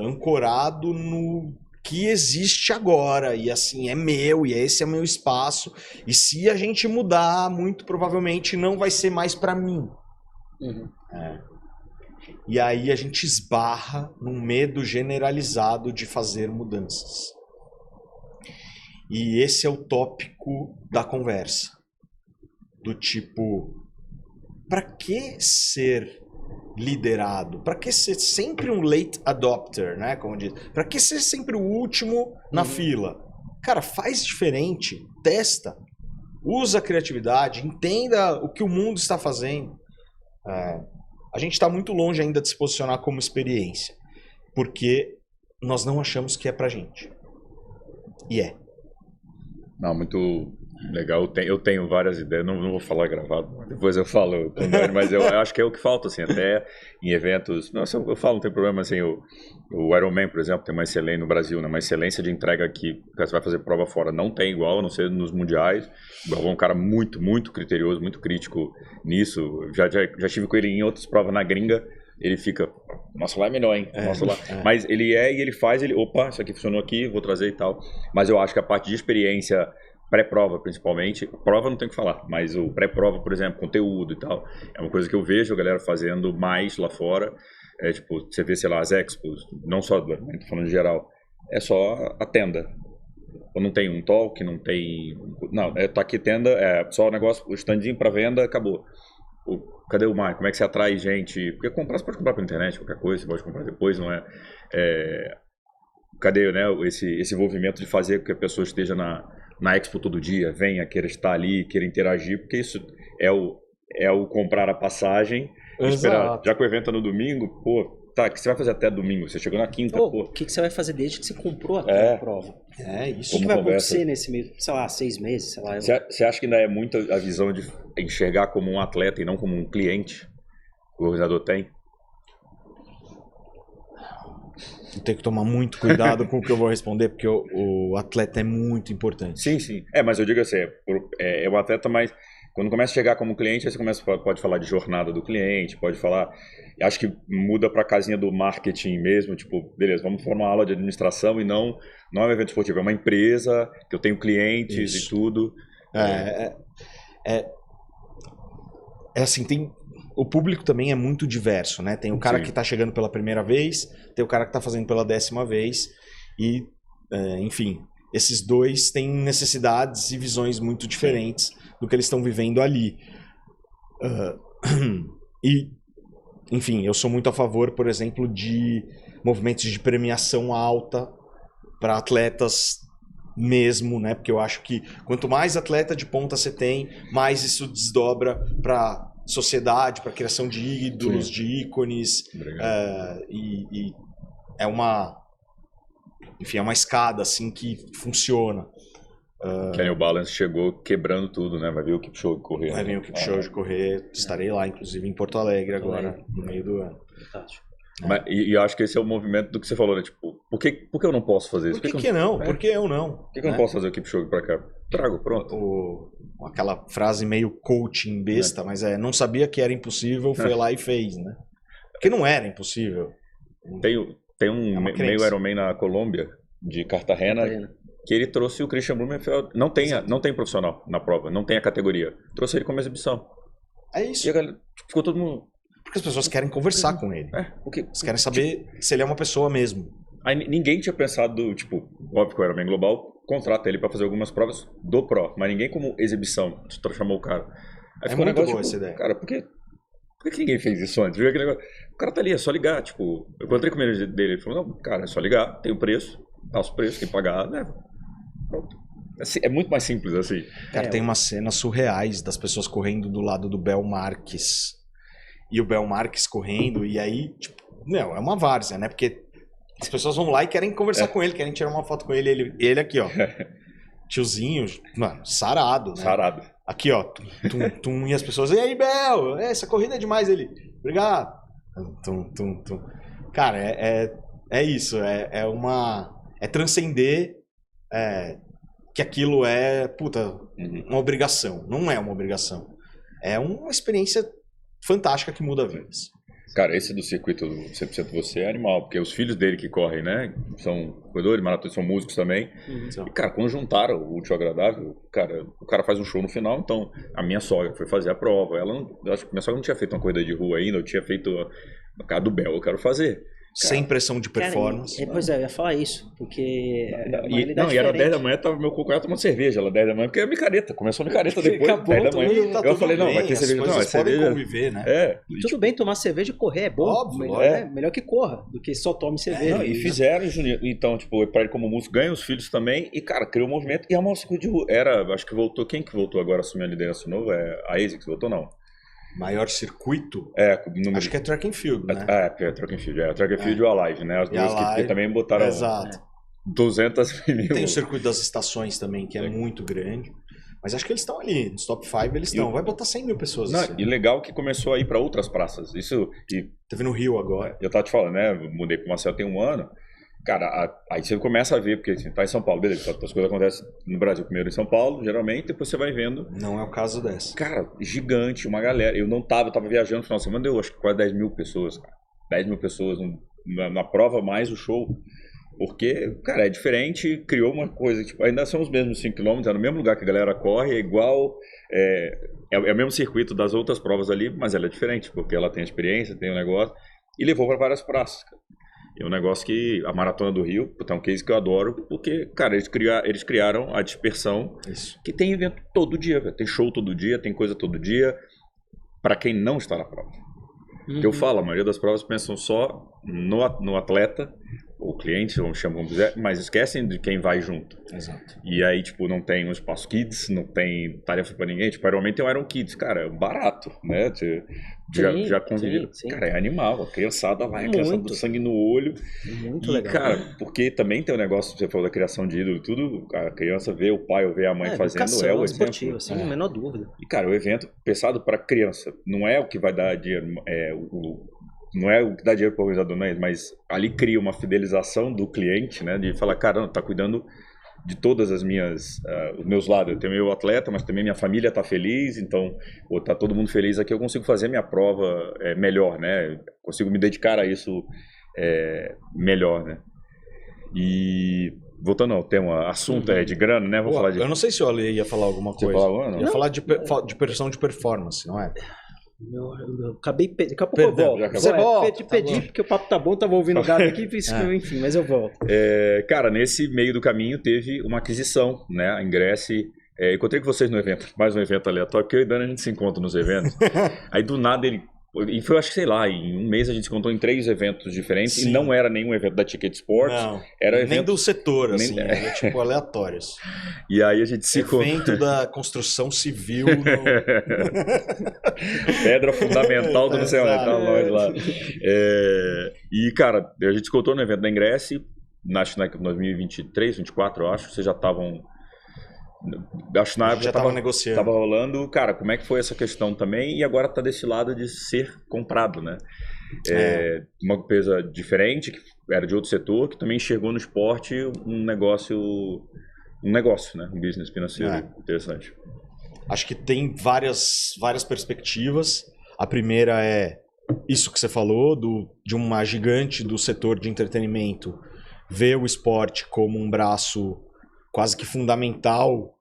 ancorado no que existe agora, e assim, é meu, e esse é o meu espaço, e se a gente mudar, muito provavelmente não vai ser mais para mim. Uhum. E aí a gente esbarra num medo generalizado de fazer mudanças. E esse é o tópico da conversa. Do tipo, para que ser liderado? Para que ser sempre um late adopter, né? Como diz. Para que ser sempre o último na fila? Cara, faz diferente, testa, usa a criatividade, entenda o que o mundo está fazendo. A gente está muito longe ainda de se posicionar como experiência, porque nós não achamos que é pra gente. E é. Não, muito legal. Eu tenho várias ideias, não vou falar gravado, depois eu falo com o Dani, mas eu acho que é o que falta, assim, até em eventos. Nossa, eu falo, não tem problema, assim, o Ironman, por exemplo, tem uma excelência no Brasil, né, uma excelência de entrega que você vai fazer prova fora não tem igual, a não ser nos mundiais. O Galvão é um cara muito, muito criterioso, muito crítico nisso. Já estive com ele em outras provas na gringa. Ele fica, nossa, lá é melhor, hein? Nossa, lá. Mas ele e ele faz, opa, isso aqui funcionou aqui, vou trazer e tal. Mas eu acho que a parte de experiência, pré-prova principalmente, prova não tem o que falar, mas o pré-prova, por exemplo, conteúdo e tal, é uma coisa que eu vejo a galera fazendo mais lá fora. Tipo, você vê, sei lá, as expos, não só, tô falando em geral, é só a tenda. Ou não tem um talk, não tem... Não, tá aqui tenda, só o negócio, o standinho para venda, acabou. Cadê o Marco? Como é que você atrai gente? Porque você pode comprar pela internet, qualquer coisa, você pode comprar depois, não é? Cadê, né, esse envolvimento de fazer com que a pessoa esteja na Expo todo dia, venha, queira estar ali, queira interagir, porque isso é o comprar a passagem, esperar. Já que o evento é no domingo, pô, tá, o que você vai fazer até domingo? Você chegou na quinta, pô. O que você vai fazer desde que você comprou a prova? Isso. O que vai acontecer nesse meio, sei lá, 6 meses, sei lá. Você acha que ainda é muito a visão de enxergar como um atleta e não como um cliente que o organizador tem? Eu tenho que tomar muito cuidado com o que eu vou responder, porque o atleta é muito importante. Sim. Mas eu digo assim, é um atleta, mas quando começa a chegar como cliente, aí você pode falar de jornada do cliente, pode falar... Acho que muda para a casinha do marketing mesmo, tipo, beleza, vamos formar uma aula de administração e não é um evento esportivo, é uma empresa, que eu tenho clientes e tudo. Assim, o público também é muito diverso, né? Tem o cara que está chegando pela primeira vez, tem o cara que está fazendo pela 10ª vez e, enfim, esses dois têm necessidades e visões muito diferentes do que eles estão vivendo ali. Enfim, eu sou muito a favor, por exemplo, de movimentos de premiação alta para atletas mesmo, né? Porque eu acho que quanto mais atleta de ponta você tem, mais isso desdobra para sociedade, para criação de ídolos, de ícones, e é uma escada assim que funciona. Que aí o Balance chegou quebrando tudo, né? Vai vir o Kipchoge correr. Vai vir o Kipchoge correr. Estarei lá, inclusive, em Porto Alegre agora, no meio do ano. Fantástico. E eu acho que esse é o movimento do que você falou, né? Tipo, por que eu não posso fazer isso? Por que não? Por que eu não? Por que eu não posso fazer o Kipchoge pra cá? Trago, pronto. Aquela frase meio coaching besta, mas não sabia que era impossível, foi lá e fez, né? Porque não era impossível. Tem um meio Ironman na Colômbia, de Cartagena, que ele trouxe o Christian Blumenfeld. Não tem profissional na prova, não tem a categoria. Trouxe ele como exibição. É isso. E a galera, ficou todo mundo... Porque as pessoas querem conversar com ele. Eles querem saber se ele é uma pessoa mesmo. Aí ninguém tinha pensado, tipo, óbvio que o Ironman Global contrata ele pra fazer algumas provas do Pro, mas ninguém como exibição chamou o cara. Aí ficou um negócio, boa essa ideia. Cara, por que ninguém fez isso antes? Viu aquele negócio? O cara tá ali, é só ligar, tipo... Eu encontrei com o manager dele, ele falou, não, cara, é só ligar, tem o preço, passa o preço, quem pagar, né? Pronto. É muito mais simples assim. Cara, tem umas cenas surreais das pessoas correndo do lado do Bel Marques. E o Bel Marques correndo, e aí, tipo, é uma várzea, né? Porque as pessoas vão lá e querem conversar com ele, querem tirar uma foto com ele. Ele aqui, ó. Tiozinho, mano, sarado, né? Sarado. Aqui, ó. Tum, e as pessoas, e aí, Bel? Essa corrida é demais. Ele, obrigado. Tum. Cara, É isso, é transcender que aquilo é, uma obrigação. Não é uma obrigação. É uma experiência fantástica que muda vidas. Cara, esse do circuito 100% você é animal, porque os filhos dele que correm, né? São corredores, maratonistas, são músicos também. E, cara, quando juntaram o útil ao agradável, cara, o cara faz um show no final, então a minha sogra foi fazer a prova. Eu acho que minha sogra não tinha feito uma corrida de rua ainda, eu tinha feito a cara do Bel, eu quero fazer. Sem pressão de performance. Pois é, eu ia falar isso, porque... E era 10 da manhã, tava meu cocô tomando cerveja, ela 10 da manhã, porque é micareta, começou a micareta depois, Acabou, 10 da manhã. Tá Eu falei, não, bem, vai ter cerveja, não, é podem cerveja. conviver, né? Tudo bem tomar cerveja e correr, é bom. Óbvio, melhor que corra, do que só tome cerveja. Não, e fizeram, Juninho, então, tipo, pra ele como músico, ganha os filhos também, e, cara, criou um movimento, e a maior circuito de rua, acho que voltou, quem que voltou agora a assumir a liderança de novo? É a ASICS, voltou não? Maior circuito? Acho que é Track and Field, né? É Track and Field. Track and Field e o Alive, né? As duas que também botaram 200 mil. Tem o circuito das estações também, que é muito grande. Mas acho que eles estão ali, nos top 5 eles estão. Vai botar 100 mil pessoas. E legal que começou a ir para outras praças. Isso que... Teve no Rio agora. Eu tava te falando, né? Mudei pro Marcel tem um ano. Cara, aí você começa a ver, porque assim, tá em São Paulo, beleza, as coisas acontecem no Brasil primeiro em São Paulo, geralmente, depois você vai vendo. Não é o caso dessa. Cara, gigante, uma galera. Eu tava viajando no final de semana, deu acho que quase 10 mil pessoas, cara. 10 mil pessoas na prova, mais o show. Porque, cara, é diferente, criou uma coisa, tipo, ainda são os mesmos 5 km, é no mesmo lugar que a galera corre, é igual, é o mesmo circuito das outras provas ali, mas ela é diferente, porque ela tem experiência, tem um negócio, e levou para várias praças, cara. É um negócio que a Maratona do Rio, é um case que eu adoro, porque, cara, eles criaram a dispersão. Isso. Que tem evento todo dia, velho. Tem show todo dia, tem coisa todo dia, para quem não está na prova. Que eu falo, a maioria das provas pensam só no atleta, ou cliente, vamos chamar como quiser, mas esquecem de quem vai junto. Exato. E aí, tipo, não tem um espaço kids, não tem tarefa pra ninguém. Tipo, Ironman tem um Iron Kids, cara, é barato, né? Já convivido. Sim. Cara, é animal, a criançada vai, a criança do sangue no olho. Muito e, legal. cara, porque também tem o negócio, você falou da criação de ídolo e tudo, a criança vê o pai ou vê a mãe fazendo, é o esportivo, exemplo. sem a menor dúvida. E, cara, o evento pensado pra criança, não é o que vai dar dinheiro, não é o que dá dinheiro para o organizador, não é, mas ali cria uma fidelização do cliente, né? De falar, cara, tá cuidando de todas as os meus lados. Eu tenho meu atleta, mas também minha família tá feliz, então, ou tá todo mundo feliz aqui, eu consigo fazer minha prova melhor, né? Consigo me dedicar a isso melhor, né? E voltando ao tema, assunto é de grana, né? Falar de... Eu não sei se o Ale ia falar alguma coisa. Você falava, não? Ia falar de pressão de performance, não é? Eu acabei daqui a pouco eu volto. Você volta, pedi porque o papo tá bom, tava ouvindo o gato aqui, enfim, mas eu volto. Cara, nesse meio do caminho teve uma aquisição, né? A Ingresse. Encontrei com vocês no evento, mais um evento aleatório, porque eu e Dani a gente se encontra nos eventos. Aí do nada ele. E foi, acho que sei lá, em um mês a gente se encontrou em 3 eventos diferentes. Sim. E não era nenhum evento da Ticket Sports. Não, era nem evento... do setor, assim, era tipo aleatórios. E aí a gente se encontrou. Evento da construção civil. Pedra fundamental do não sei onde, tá longe lá. E, cara, a gente se encontrou no evento da Ingresse, acho que em 2023, 2024, eu acho, vocês já estavam. Acho que na época já estava negociando. Tava rolando, cara, como é que foi essa questão também? E agora tá desse lado de ser comprado, né? Uma empresa diferente, que era de outro setor, que também enxergou no esporte um negócio, né? Um business financeiro interessante. Acho que tem várias perspectivas. A primeira é isso que você falou, de uma gigante do setor de entretenimento ver o esporte como um braço quase que fundamental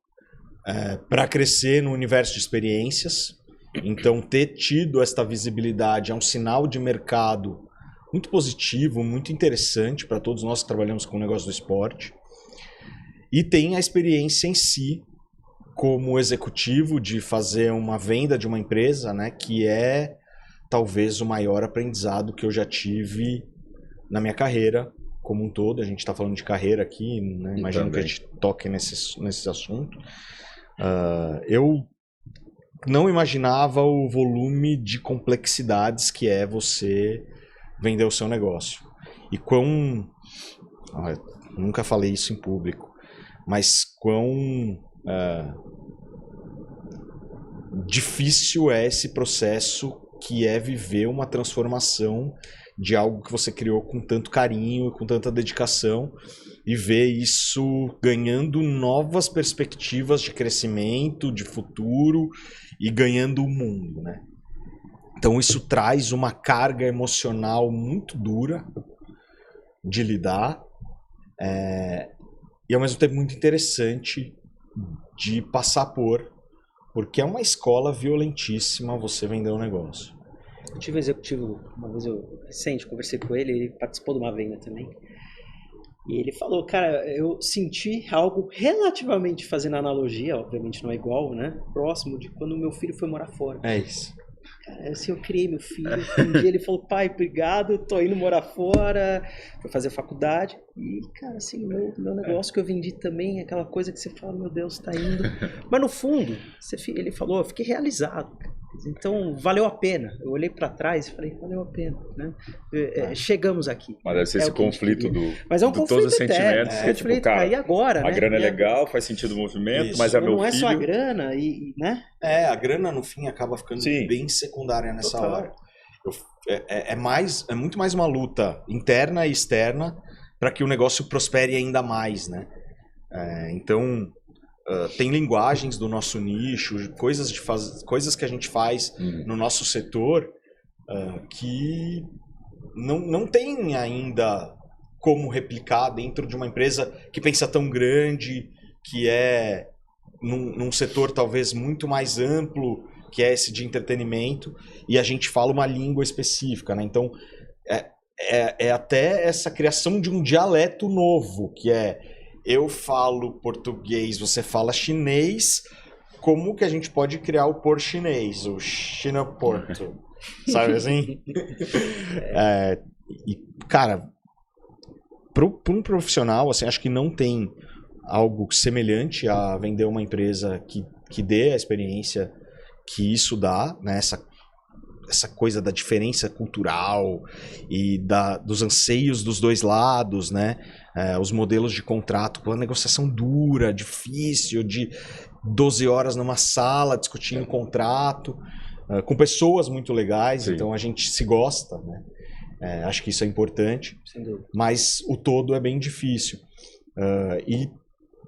para crescer no universo de experiências. Então, ter tido esta visibilidade é um sinal de mercado muito positivo, muito interessante para todos nós que trabalhamos com o negócio do esporte. E tem a experiência em si, como executivo, de fazer uma venda de uma empresa, né, que é talvez o maior aprendizado que eu já tive na minha carreira como um todo. A gente está falando de carreira aqui, né? Imagino que a gente toque nesse assunto. Eu não imaginava o volume de complexidades que é você vender o seu negócio. E nunca falei isso em público, mas quão difícil é esse processo que é viver uma transformação de algo que você criou com tanto carinho, com tanta dedicação, e ver isso ganhando novas perspectivas de crescimento, de futuro, e ganhando o mundo, né? Então isso traz uma carga emocional muito dura de lidar, e ao mesmo tempo muito interessante de passar porque é uma escola violentíssima você vender um negócio. Eu tive um executivo, uma vez recente, conversei com ele, ele participou de uma venda também. E ele falou, cara, eu senti algo relativamente, fazendo analogia, obviamente não é igual, né? Próximo de quando meu filho foi morar fora. É isso. Cara, assim, eu criei meu filho, um dia ele falou, pai, obrigado, tô indo morar fora, fui fazer faculdade. E, cara, assim, meu negócio que eu vendi também, aquela coisa que você fala, meu Deus, tá indo. Mas no fundo, ele falou, eu fiquei realizado. Então, valeu a pena. Eu olhei para trás e falei, valeu a pena, né? Chegamos aqui. Mas deve ser esse conflito mas é um conflito todos os sentimentos. Tipo, cara, e agora, a né? grana é legal, faz sentido o movimento, Isso. mas é meu filho. Não é só a grana, né? A grana no fim acaba ficando bem secundária nessa hora. É muito mais uma luta interna e externa para que o negócio prospere ainda mais, né? Então, tem linguagens do nosso nicho, coisas que a gente faz no nosso setor que não tem ainda como replicar dentro de uma empresa que pensa tão grande, que é num setor talvez muito mais amplo, que é esse de entretenimento, e a gente fala uma língua específica, né? Então, é até essa criação de um dialeto novo, que eu falo português, você fala chinês, como que a gente pode criar o por chinês, o China Porto, sabe assim? E, cara, para um profissional, assim, acho que não tem algo semelhante a vender uma empresa que dê a experiência que isso dá, né? Essa coisa da diferença cultural e dos anseios dos dois lados, né? Os modelos de contrato, uma negociação dura, difícil, de 12 horas numa sala discutindo contrato, com pessoas muito legais. Sim. Então a gente se gosta, né? Acho que isso é importante, mas o todo é bem difícil. E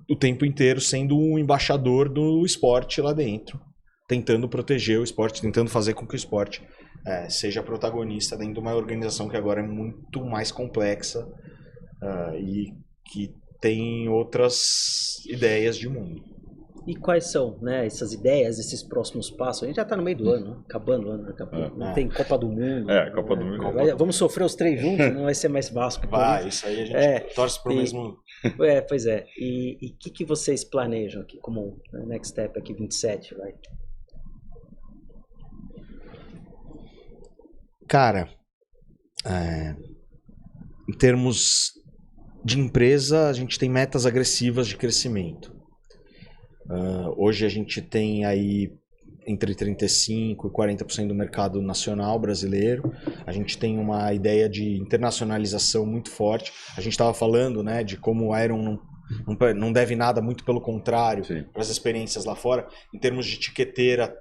o tempo inteiro sendo um embaixador do esporte lá dentro, tentando proteger o esporte, tentando fazer com que o esporte seja protagonista dentro de uma organização que agora é muito mais complexa e que tem outras ideias de mundo. E quais são, né, essas ideias, esses próximos passos? A gente já está no meio do ano, acabando o ano, daqui a pouco. Não tem Copa do Mundo. Copa do Mundo. Vamos sofrer os três juntos, não vai ser mais Vasco. Isso aí a gente torce pro mesmo... Pois é. E o que vocês planejam aqui como next step aqui, 27, vai? Cara, em termos de empresa, a gente tem metas agressivas de crescimento. Hoje a gente tem aí entre 35% e 40% do mercado nacional brasileiro. A gente tem uma ideia de internacionalização muito forte. A gente estava falando, né, de como o Iron não deve nada, muito pelo contrário, para as experiências lá fora. Em termos de etiqueteira,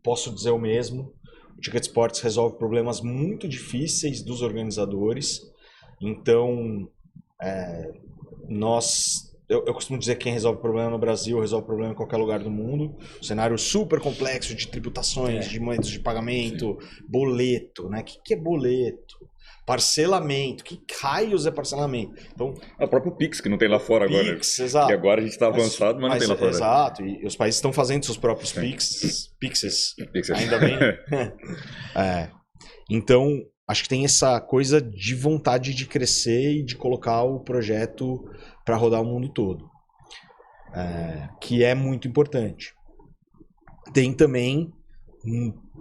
posso dizer o mesmo. O Ticket Sports resolve problemas muito difíceis dos organizadores. Então, eu costumo dizer que quem resolve problema no Brasil resolve problema em qualquer lugar do mundo. Um cenário super complexo de tributações, de moedas de pagamento, boleto, né? O que é boleto? Parcelamento. Que raios é parcelamento? Então, o próprio Pix, que não tem lá fora agora. Pix, exato. E agora a gente está avançado, mas não tem lá fora. Exato. E os países estão fazendo seus próprios Pixes. Ainda bem. Então, acho que tem essa coisa de vontade de crescer e de colocar o projeto para rodar o mundo todo, que é muito importante. Tem também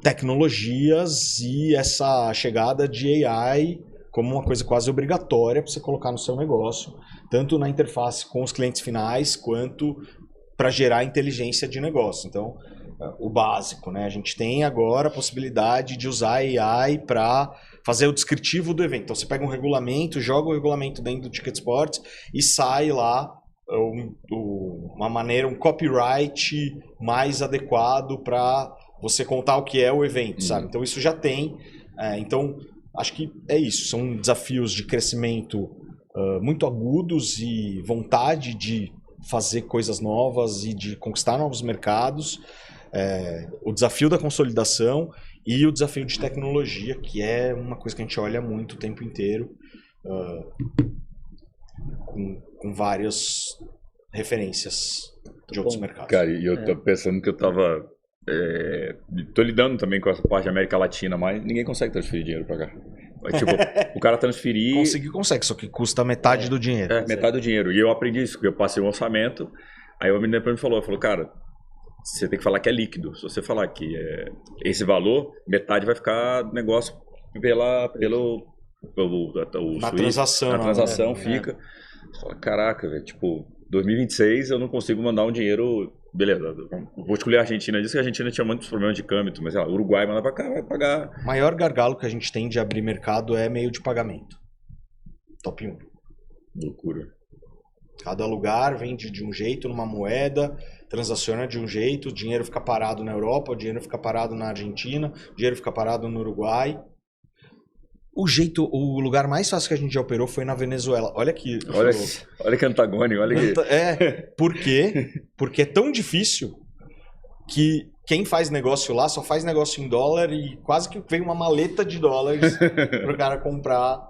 tecnologias e essa chegada de AI como uma coisa quase obrigatória para você colocar no seu negócio, tanto na interface com os clientes finais, quanto para gerar inteligência de negócio. Então, o básico, né? A gente tem agora a possibilidade de usar AI para fazer o descritivo do evento. Então, você pega um regulamento, joga o regulamento dentro do Ticket Sports e sai lá uma maneira, um copyright mais adequado para você contar o que é o evento, sabe? Então isso já tem. Então, acho que é isso. São desafios de crescimento muito agudos e vontade de fazer coisas novas e de conquistar novos mercados. O desafio da consolidação e o desafio de tecnologia, que é uma coisa que a gente olha muito o tempo inteiro, com várias referências de outros mercados. Cara, e eu tô pensando que eu tava... tô lidando também com essa parte da América Latina, mas ninguém consegue transferir dinheiro pra cá. Tipo, o cara transferir... Consegue, só que custa metade do dinheiro. Metade do dinheiro. E eu aprendi isso, porque eu passei um orçamento, aí o menino pra mim falou, cara, você tem que falar que é líquido. Se você falar que é esse valor, metade vai ficar negócio na transação. Na transação fica. Você fala, caraca, velho, tipo, 2026 eu não consigo mandar um dinheiro... Beleza, vou escolher a Argentina. Disse que a Argentina tinha muitos problemas de câmbio, mas sei lá, o Uruguai manda pra cá, vai pagar. O maior gargalo que a gente tem de abrir mercado é meio de pagamento. Top 1. Loucura. Cada lugar vende de um jeito, numa moeda, transaciona de um jeito, o dinheiro fica parado na Europa, o dinheiro fica parado na Argentina, o dinheiro fica parado no Uruguai. O lugar mais fácil que a gente já operou foi na Venezuela. Olha que antagônico, olha que... Por quê? Porque é tão difícil que quem faz negócio lá só faz negócio em dólar e quase que vem uma maleta de dólares para o cara comprar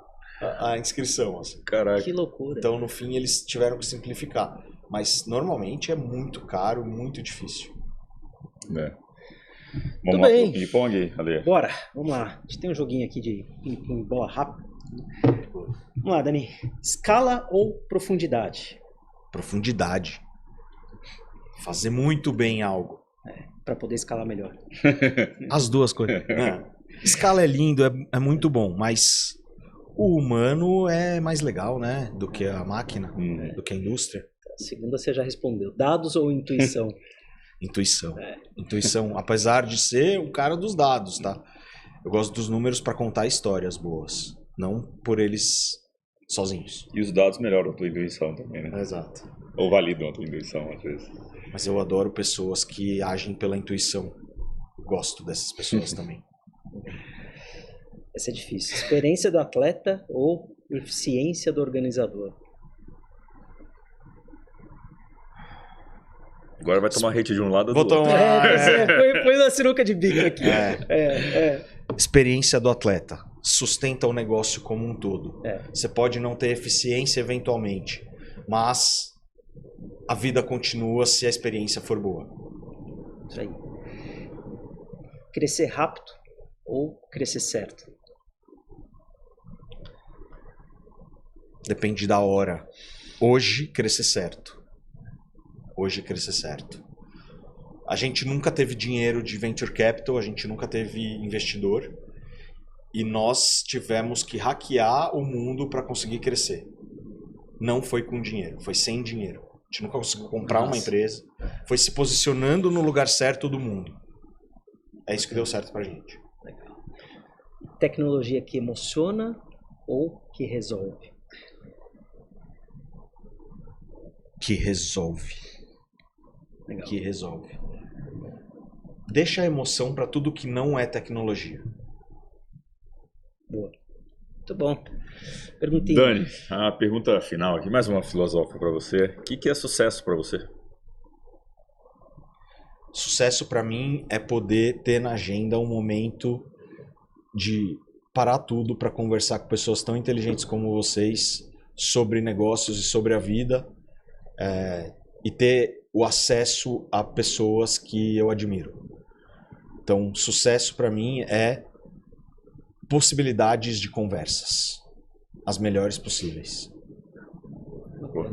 a inscrição. Assim. Caraca. Que loucura. Então, no fim, eles tiveram que simplificar. Mas, normalmente, é muito caro, muito difícil. Vamos lá pro ping-pong, Ale? Bora, vamos lá. A gente tem um joguinho aqui de ping-pong, bola rápida. Vamos lá, Dani. Escala ou profundidade? Profundidade. Fazer muito bem algo. Para poder escalar melhor. As duas coisas. Escala é lindo, é muito bom, mas o humano é mais legal, né? Do que a máquina, do que a indústria. A segunda você já respondeu. Dados ou intuição? Intuição. Intuição, apesar de ser o cara dos dados, tá? Eu gosto dos números para contar histórias boas, não por eles sozinhos. E os dados melhoram a tua intuição também, né? Exato. Ou validam a tua intuição, às vezes. Mas eu adoro pessoas que agem pela intuição. Gosto dessas pessoas também. Essa é difícil. Experiência do atleta ou eficiência do organizador? Agora vai tomar hate de um lado ou do outro. Foi na sinuca de bico aqui. Experiência do atleta. Sustenta o negócio como um todo. Você pode não ter eficiência eventualmente, mas a vida continua se a experiência for boa. Isso aí. Crescer rápido ou crescer certo? Depende da hora. Hoje, crescer certo. A gente nunca teve dinheiro de venture capital, a gente nunca teve investidor. E nós tivemos que hackear o mundo para conseguir crescer. Não foi com dinheiro, foi sem dinheiro. A gente nunca conseguiu comprar uma empresa. Foi se posicionando no lugar certo do mundo. É isso que deu certo pra gente. Legal. Tecnologia que emociona ou que resolve? Que resolve. Legal. Que resolve. Deixa a emoção para tudo que não é tecnologia. Boa. Muito bom. Perguntinha. Dani, a pergunta final aqui, mais uma filosófica para você. O que é sucesso para você? Sucesso para mim é poder ter na agenda um momento de parar tudo para conversar com pessoas tão inteligentes como vocês sobre negócios e sobre a vida, e ter o acesso a pessoas que eu admiro. Então, sucesso para mim é possibilidades de conversas, as melhores possíveis.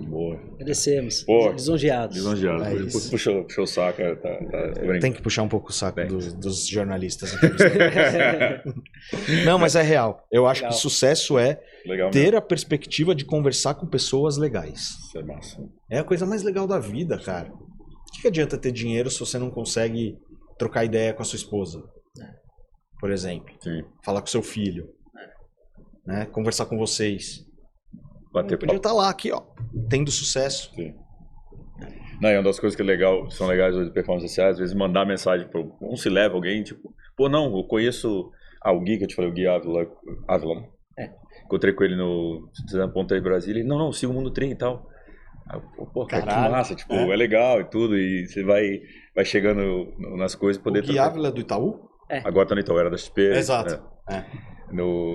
Boa. Agradecemos. Lisonjeados. Puxou o saco. Tem que puxar um pouco o saco dos jornalistas. Não, mas é real. Eu acho que sucesso é ter a perspectiva de conversar com pessoas legais. Isso é massa. É a coisa mais legal da vida, cara. O que adianta ter dinheiro se você não consegue trocar ideia com a sua esposa? Por exemplo. Sim. Falar com seu filho. Né? Conversar com vocês. Bater podia estar lá, aqui, ó, tendo sucesso. Sim. Não, é uma das coisas que são legais hoje do Performance SA, às vezes mandar mensagem para um se leva alguém, tipo, pô, não, eu conheço o Gui, que eu te falei, o Gui Ávila, né? Encontrei com ele no Ponta aí Brasília, ele, não, siga o Mundo Tri e tal. Aí, pô, cara, que massa, tipo, é legal e tudo, e você vai chegando nas coisas, poder... O Gui Ávila é do Itaú? Agora tá no Itaú, era da XP. Exato.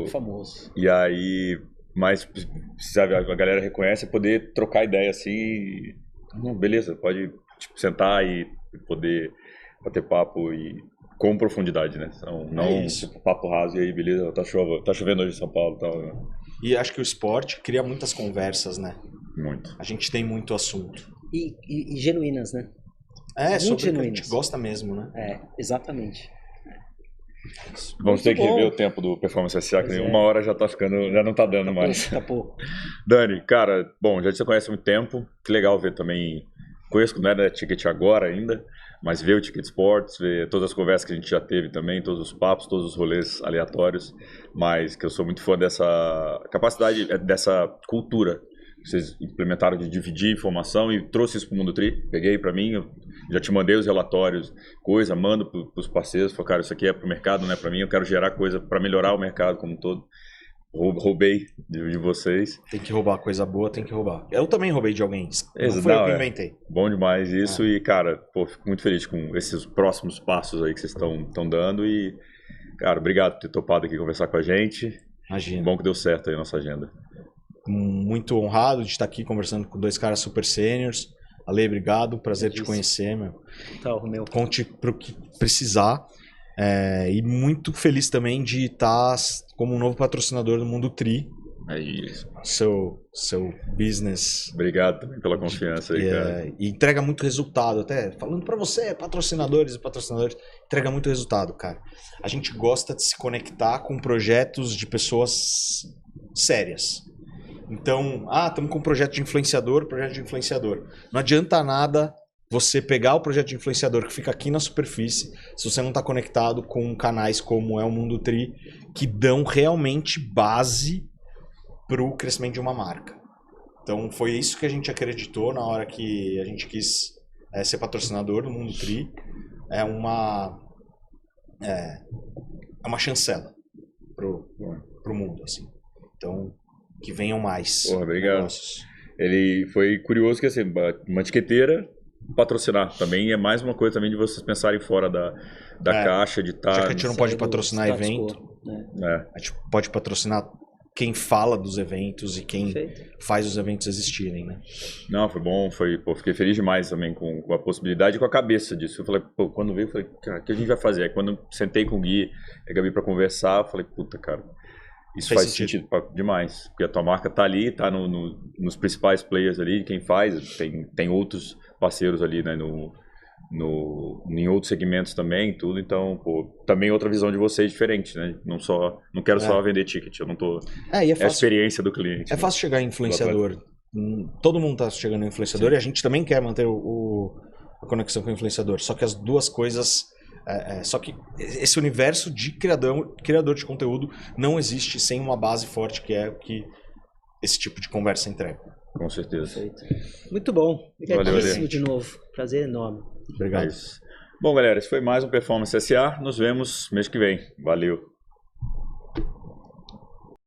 Famoso. E aí, mas, sabe, a galera reconhece, poder trocar ideia assim, e, não, beleza, pode tipo, sentar e poder bater papo e com profundidade, né? Então, não tipo, papo raso e aí, beleza, tá chovendo hoje em São Paulo e tal. Né? E acho que o esporte cria muitas conversas, né? Muito. A gente tem muito assunto. E genuínas, né? Muito sobre genuínas. Que a gente gosta mesmo, né? Exatamente. Vamos ter que rever o tempo do Performance SA, que uma hora já tá ficando, já não tá dando mais. Tá pouco. Dani, cara, bom, já te conhece há muito tempo, que legal ver também, conheço que não era Ticket agora ainda, mas ver o Ticket Sports, ver todas as conversas que a gente já teve também, todos os papos, todos os rolês aleatórios, mas que eu sou muito fã dessa capacidade, dessa cultura que vocês implementaram de dividir informação e trouxe isso pro Mundo Tri, peguei para mim, eu já te mandei os relatórios, mando pros parceiros, falei, cara, isso aqui é pro mercado, não é para mim, eu quero gerar coisa para melhorar o mercado como um todo. Roubei de vocês. Tem que roubar coisa boa, tem que roubar. Eu também roubei de alguém. Não foi eu que inventei. Bom demais isso e, cara, pô, fico muito feliz com esses próximos passos aí que vocês estão dando e, cara, obrigado por ter topado aqui conversar com a gente. Imagina. Bom que deu certo aí a nossa agenda. Muito honrado de estar aqui conversando com dois caras super sêniors. Ale, obrigado, prazer te conhecer, meu. Meu. Conte pro que precisar. E muito feliz também de estar como um novo patrocinador do Mundo Tri. É isso. Seu business. Obrigado também pela confiança aí, cara. E entrega muito resultado. Até falando pra você, patrocinadores, entrega muito resultado, cara. A gente gosta de se conectar com projetos de pessoas sérias. Então, estamos com um projeto de influenciador. Não adianta nada você pegar o projeto de influenciador que fica aqui na superfície, se você não está conectado com canais como é o Mundo Tri, que dão realmente base para o crescimento de uma marca. Então, foi isso que a gente acreditou na hora que a gente quis ser patrocinador do Mundo Tri. É uma chancela pro mundo, assim. Então, que venham mais. Porra, obrigado. Negócios. Ele foi curioso que, assim, uma etiqueteira patrocinar também é mais uma coisa também de vocês pensarem fora da caixa, de estar... Já que a gente não pode patrocinar evento, a gente pode patrocinar quem fala dos eventos e quem faz os eventos existirem, né? Não, foi bom, fiquei feliz demais também com a possibilidade e com a cabeça disso. Eu falei, quando veio, eu falei, cara, o que a gente vai fazer? Aí quando eu sentei com o Gui e a Gabi pra conversar, eu falei, puta, cara, isso faz sentido demais, porque a tua marca tá ali, tá nos principais players ali, quem faz, tem outros parceiros ali, né, em outros segmentos também, tudo, então, também outra visão de vocês diferente, né, não quero só vender ticket, eu não tô... é a experiência do cliente. É fácil chegar em influenciador, todo mundo tá chegando em influenciador. Sim. E a gente também quer manter a conexão com o influenciador, só que as duas coisas... só que esse universo de criador de conteúdo não existe sem uma base forte que é o que esse tipo de conversa entrega. Com certeza. Perfeito. Muito bom. Obrigado de novo. Prazer enorme. Obrigado. Bom, galera, esse foi mais um Performance SA. Nos vemos mês que vem. Valeu.